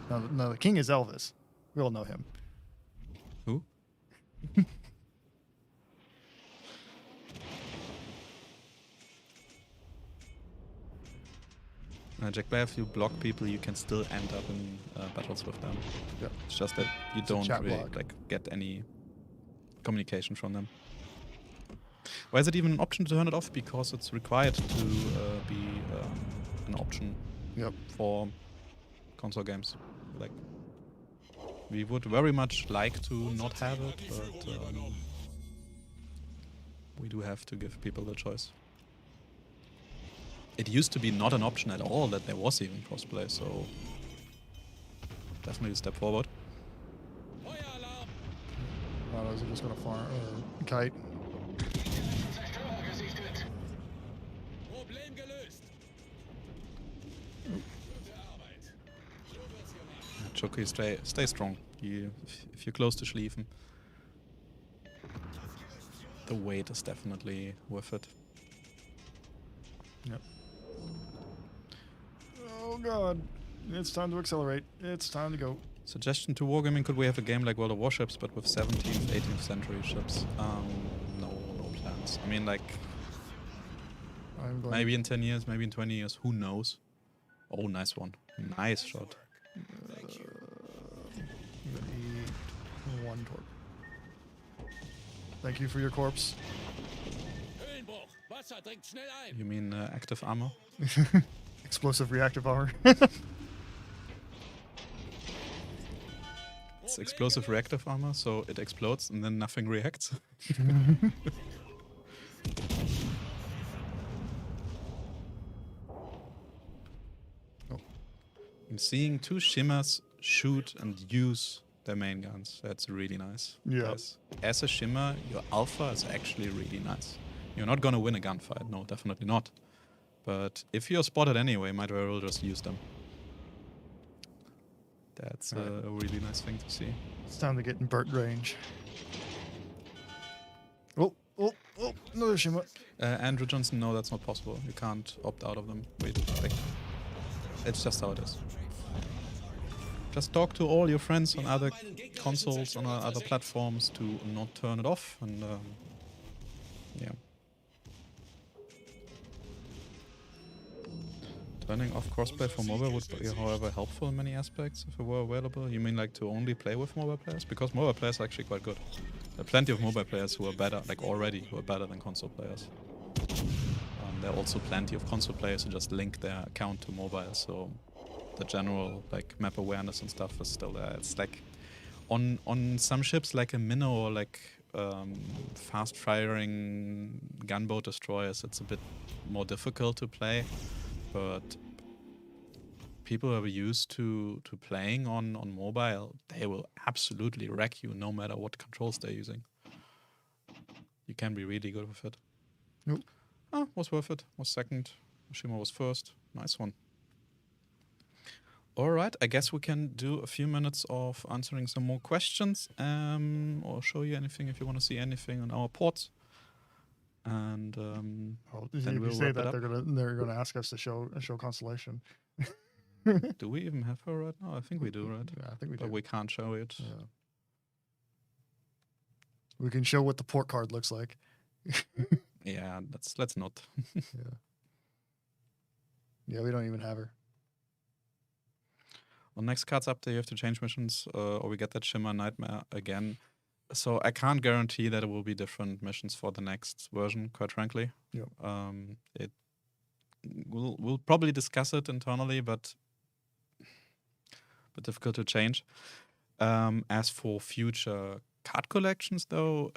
No, the king is Elvis. We all know him. Who? Jack Blair, if you block people, you can still end up in battles with them. Yeah. It's just that you It's a don't chat really block. like get any communication from them. Why is it even an option to turn it off? Because it's required to be an option Yep. for console games. Like, we would very much like to not have it, but we do have to give people the choice. It used to be not an option at all that there was even crossplay, so definitely a step forward. Autos are just gonna farm kite. Problem gelöst. Chucky, stay strong. If you're close to Schlieffen, the wait is definitely worth it. Yep. Oh god. It's time to accelerate. It's time to go. Suggestion to Wargaming, could we have a game like World of Warships but with 17th, 18th century ships? No plans. I mean, like, I'm going maybe in 10 years, maybe in 20 years, who knows? Oh, nice one. Nice shot. I'm gonna eat one torp. Thank you for your corpse. Höhlenbruch. Wasser dringt schnell ein. You mean active armor? Explosive reactive armor. It's explosive reactive armor, so it explodes and then nothing reacts. I'm seeing two shimmers shoot and use their main guns. That's really nice. Yeah. Guys. As a shimmer, your alpha is actually really nice. You're not gonna win a gunfight, no, definitely not. But if you're spotted anyway, might very well just use them. That's a really nice thing to see. It's time to get in Burt range. Oh, another shimmer. Andrew Johnson, no, that's not possible. You can't opt out of them. Wait, like, it's just how it is. Just talk to all your friends on other consoles, on other platforms to not turn it off, and yeah. Turning off crossplay for mobile would be, however, helpful in many aspects if it were available. You mean like to only play with mobile players? Because mobile players are actually quite good. There are plenty of mobile players who are better, like already, who are better than console players. There are also plenty of console players who just link their account to mobile, so the general like map awareness and stuff is still there. It's like on some ships like a minnow or like fast firing gunboat destroyers, it's a bit more difficult to play. But people who are used to playing on mobile, they will absolutely wreck you no matter what controls they're using. You can be really good with it. Nope. Oh, was worth it. Was second. Shima was first. Nice one. All right, I guess we can do a few minutes of answering some more questions, or show you anything if you want to see anything on our ports. And If then you we'll say wrap it that, up. they're gonna ask us to show Constellation. Do we even have her right now? I think we do, right? Yeah, I think we do. But we can't show it. Yeah. We can show what the port card looks like. Yeah, let's not. Yeah. Yeah, we don't even have her. On next cards update, you have to change missions, or we get that Shimmer Nightmare again. So I can't guarantee that it will be different missions for the next version, quite frankly. Yep. It we'll probably discuss it internally, but difficult to change. As for future card collections, though,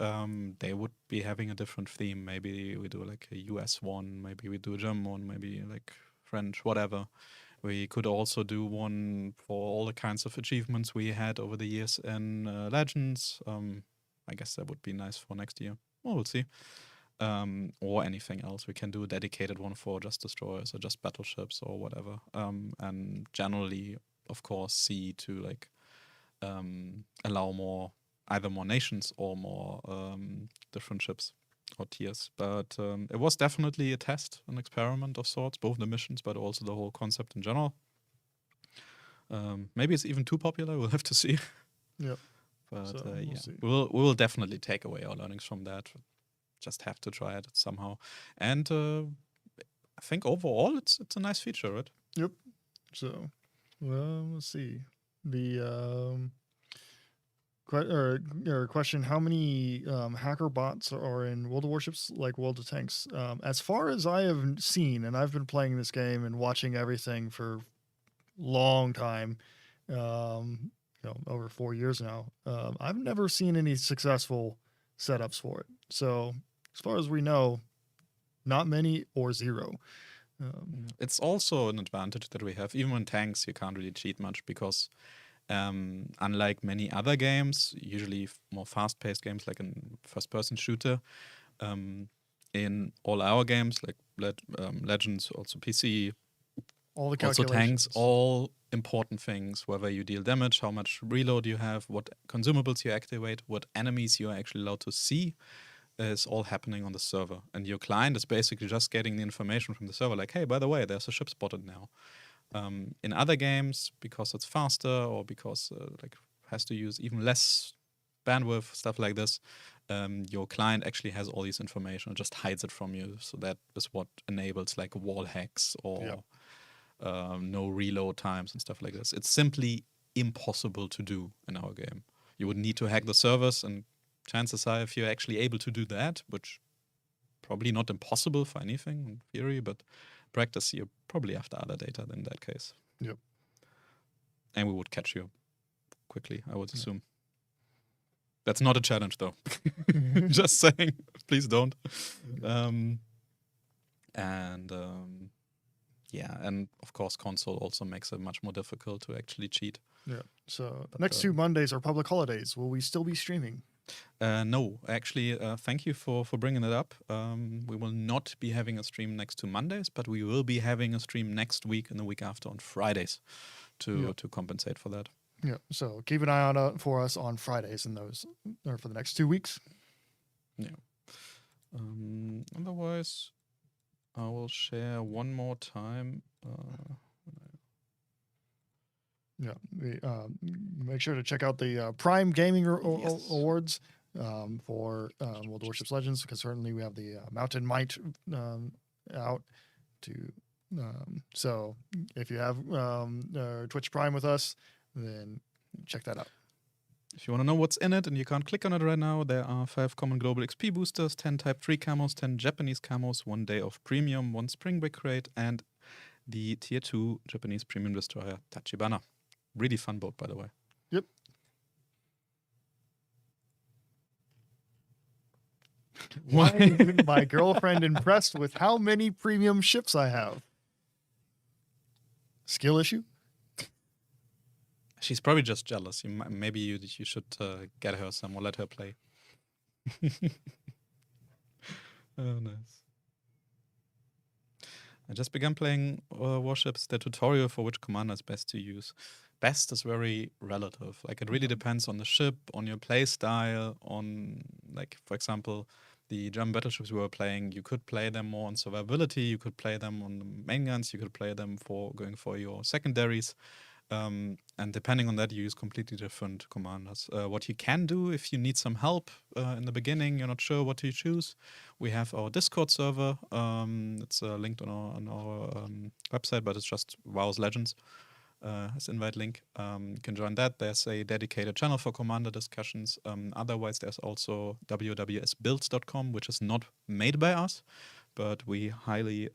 they would be having a different theme. Maybe we do like a US one, maybe we do a German one, maybe like French, whatever. We could also do one for all the kinds of achievements we had over the years in Legends. I guess that would be nice for next year. Well, we'll see. Or anything else. We can do a dedicated one for just destroyers or just battleships or whatever. And generally, of course, see to like allow either more nations or more different ships or tiers. But it was definitely a test, an experiment of sorts, both the missions, but also the whole concept in general. Maybe it's even too popular. We'll have to see. Yep. But So, we'll yeah, see. we will definitely take away our learnings from that. Just have to try it somehow. And I think overall it's a nice feature, right? Yep. So, let's see. The question: how many hacker bots are in World of Warships, like World of Tanks? As far as I have seen, and I've been playing this game and watching everything for long time, over 4 years now. I've never seen any successful setups for it. So, as far as we know, not many or zero. It's also an advantage that we have. Even in tanks, you can't really cheat much because unlike many other games, usually more fast-paced games like in first-person shooter, in all our games like Legends, also PC, All the also calculations. tanks, all important things, whether you deal damage, how much reload you have, what consumables you activate, what enemies you are actually allowed to see, is all happening on the server. And your client is basically just getting the information from the server, like, hey, by the way, there's a ship spotted now. In other games, because it's faster or because has to use even less bandwidth, stuff like this, your client actually has all this information and just hides it from you. So that is what enables like wall hacks or no reload times and stuff like this. It's simply impossible to do in our game. You would need to hack the servers, and chances are, if you're actually able to do that, which probably not impossible for anything in theory, but practice, you're probably after other data in that case. Yep. And we would catch you quickly, I would assume. That's not a challenge, though. Just saying, please don't. And of course, console also makes it much more difficult to actually cheat. Yeah. So the next 2 Mondays are public holidays. Will we still be streaming? No, actually, thank you for bringing it up. We will not be having a stream next 2 Mondays, but we will be having a stream next week and the week after on Fridays to compensate for that. Yeah. So keep an eye out for us on Fridays and those or for the next 2 weeks. Yeah. Otherwise, I will share one more time. Yeah, make sure to check out the Prime Gaming Awards for World of Warships Legends, because certainly we have the Mountain Might out to. So if you have Twitch Prime with us, then check that out. If you want to know what's in it and you can't click on it right now, there are 5 common global XP boosters, 10 Type 3 camos, 10 Japanese camos, 1 day of premium, 1 spring break crate, and the Tier 2 Japanese premium destroyer Tachibana. Really fun boat, by the way. Yep. Why isn't my girlfriend impressed with how many premium ships I have? Skill issue? She's probably just jealous. Maybe you should get her some or let her play. Oh, nice. I just began playing Warships. The tutorial for which commander is best to use. Best is very relative. Like, it really depends on the ship, on your play style, on, like, for example, the German battleships we were playing. You could play them more on survivability. You could play them on the main guns. You could play them for going for your secondaries. And depending on that, you use completely different commanders. What you can do if you need some help in the beginning, you're not sure what to choose, we have our Discord server. It's linked on our website, but it's just WoW's Legends. as invite link. You can join that. There's a dedicated channel for Commander discussions. Otherwise, there's also wwsbuilds.com, which is not made by us, but we highly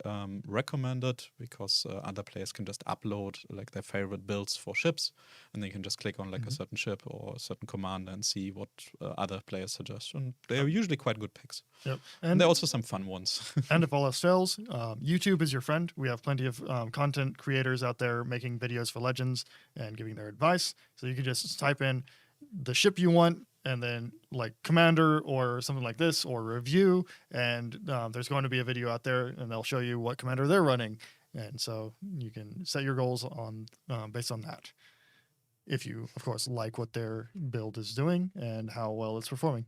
recommend it because other players can just upload like their favorite builds for ships, and they can just click on like a certain ship or a certain commander and see what other players suggest. And they're usually quite good picks. Yep. And there are also some fun ones. And if all else fails, YouTube is your friend. We have plenty of content creators out there making videos for Legends and giving their advice. So you can just type in the ship you want and then like commander or something like this or review. And there's going to be a video out there and they'll show you what commander they're running. And so you can set your goals on based on that. If you, of course, like what their build is doing and how well it's performing.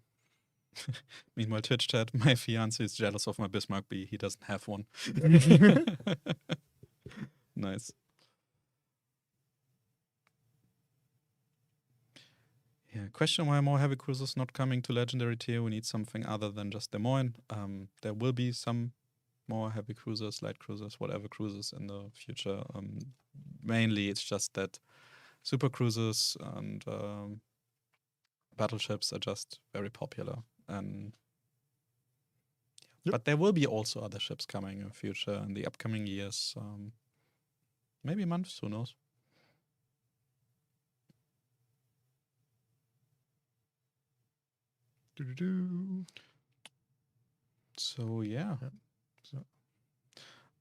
Meanwhile, Twitch chat, my fiance is jealous of my Bismarck B. He doesn't have one. Nice. Yeah, question why more heavy cruisers not coming to Legendary tier. We need something other than just Des Moines. There will be some more heavy cruisers, light cruisers, whatever cruisers in the future. Mainly, it's just that super cruisers and battleships are just very popular. And Yep. But there will be also other ships coming in the future in the upcoming years. Maybe months, who knows? Doo-doo-doo. So yeah. Yep. So-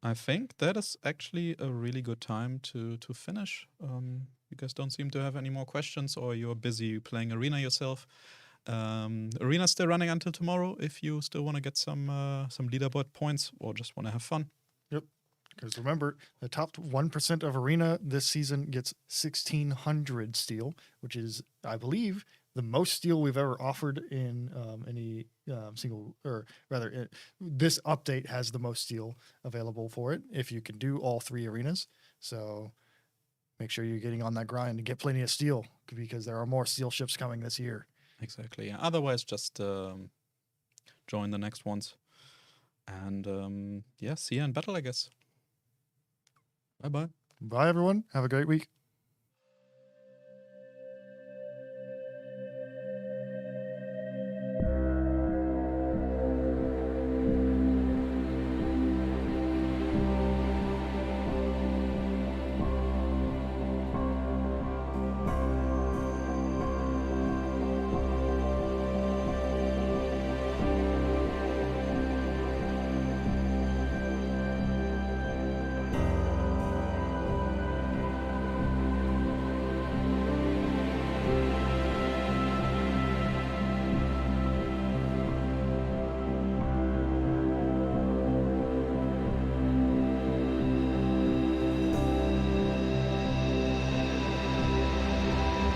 I think that is actually a really good time to finish. You guys don't seem to have any more questions, or you're busy playing Arena yourself. Arena's still running until tomorrow if you still want to get some leaderboard points or just want to have fun. Yep. Because remember, the top 1% of Arena this season gets 1,600 steel, which is, I believe, the most steel we've ever offered in any single, or rather, this update has the most steel available for it if you can do all 3 arenas. So make sure you're getting on that grind and get plenty of steel because there are more steel ships coming this year. Exactly. Yeah. Otherwise, just join the next ones. And yeah, see you in battle, I guess. Bye-bye. Bye, everyone. Have a great week.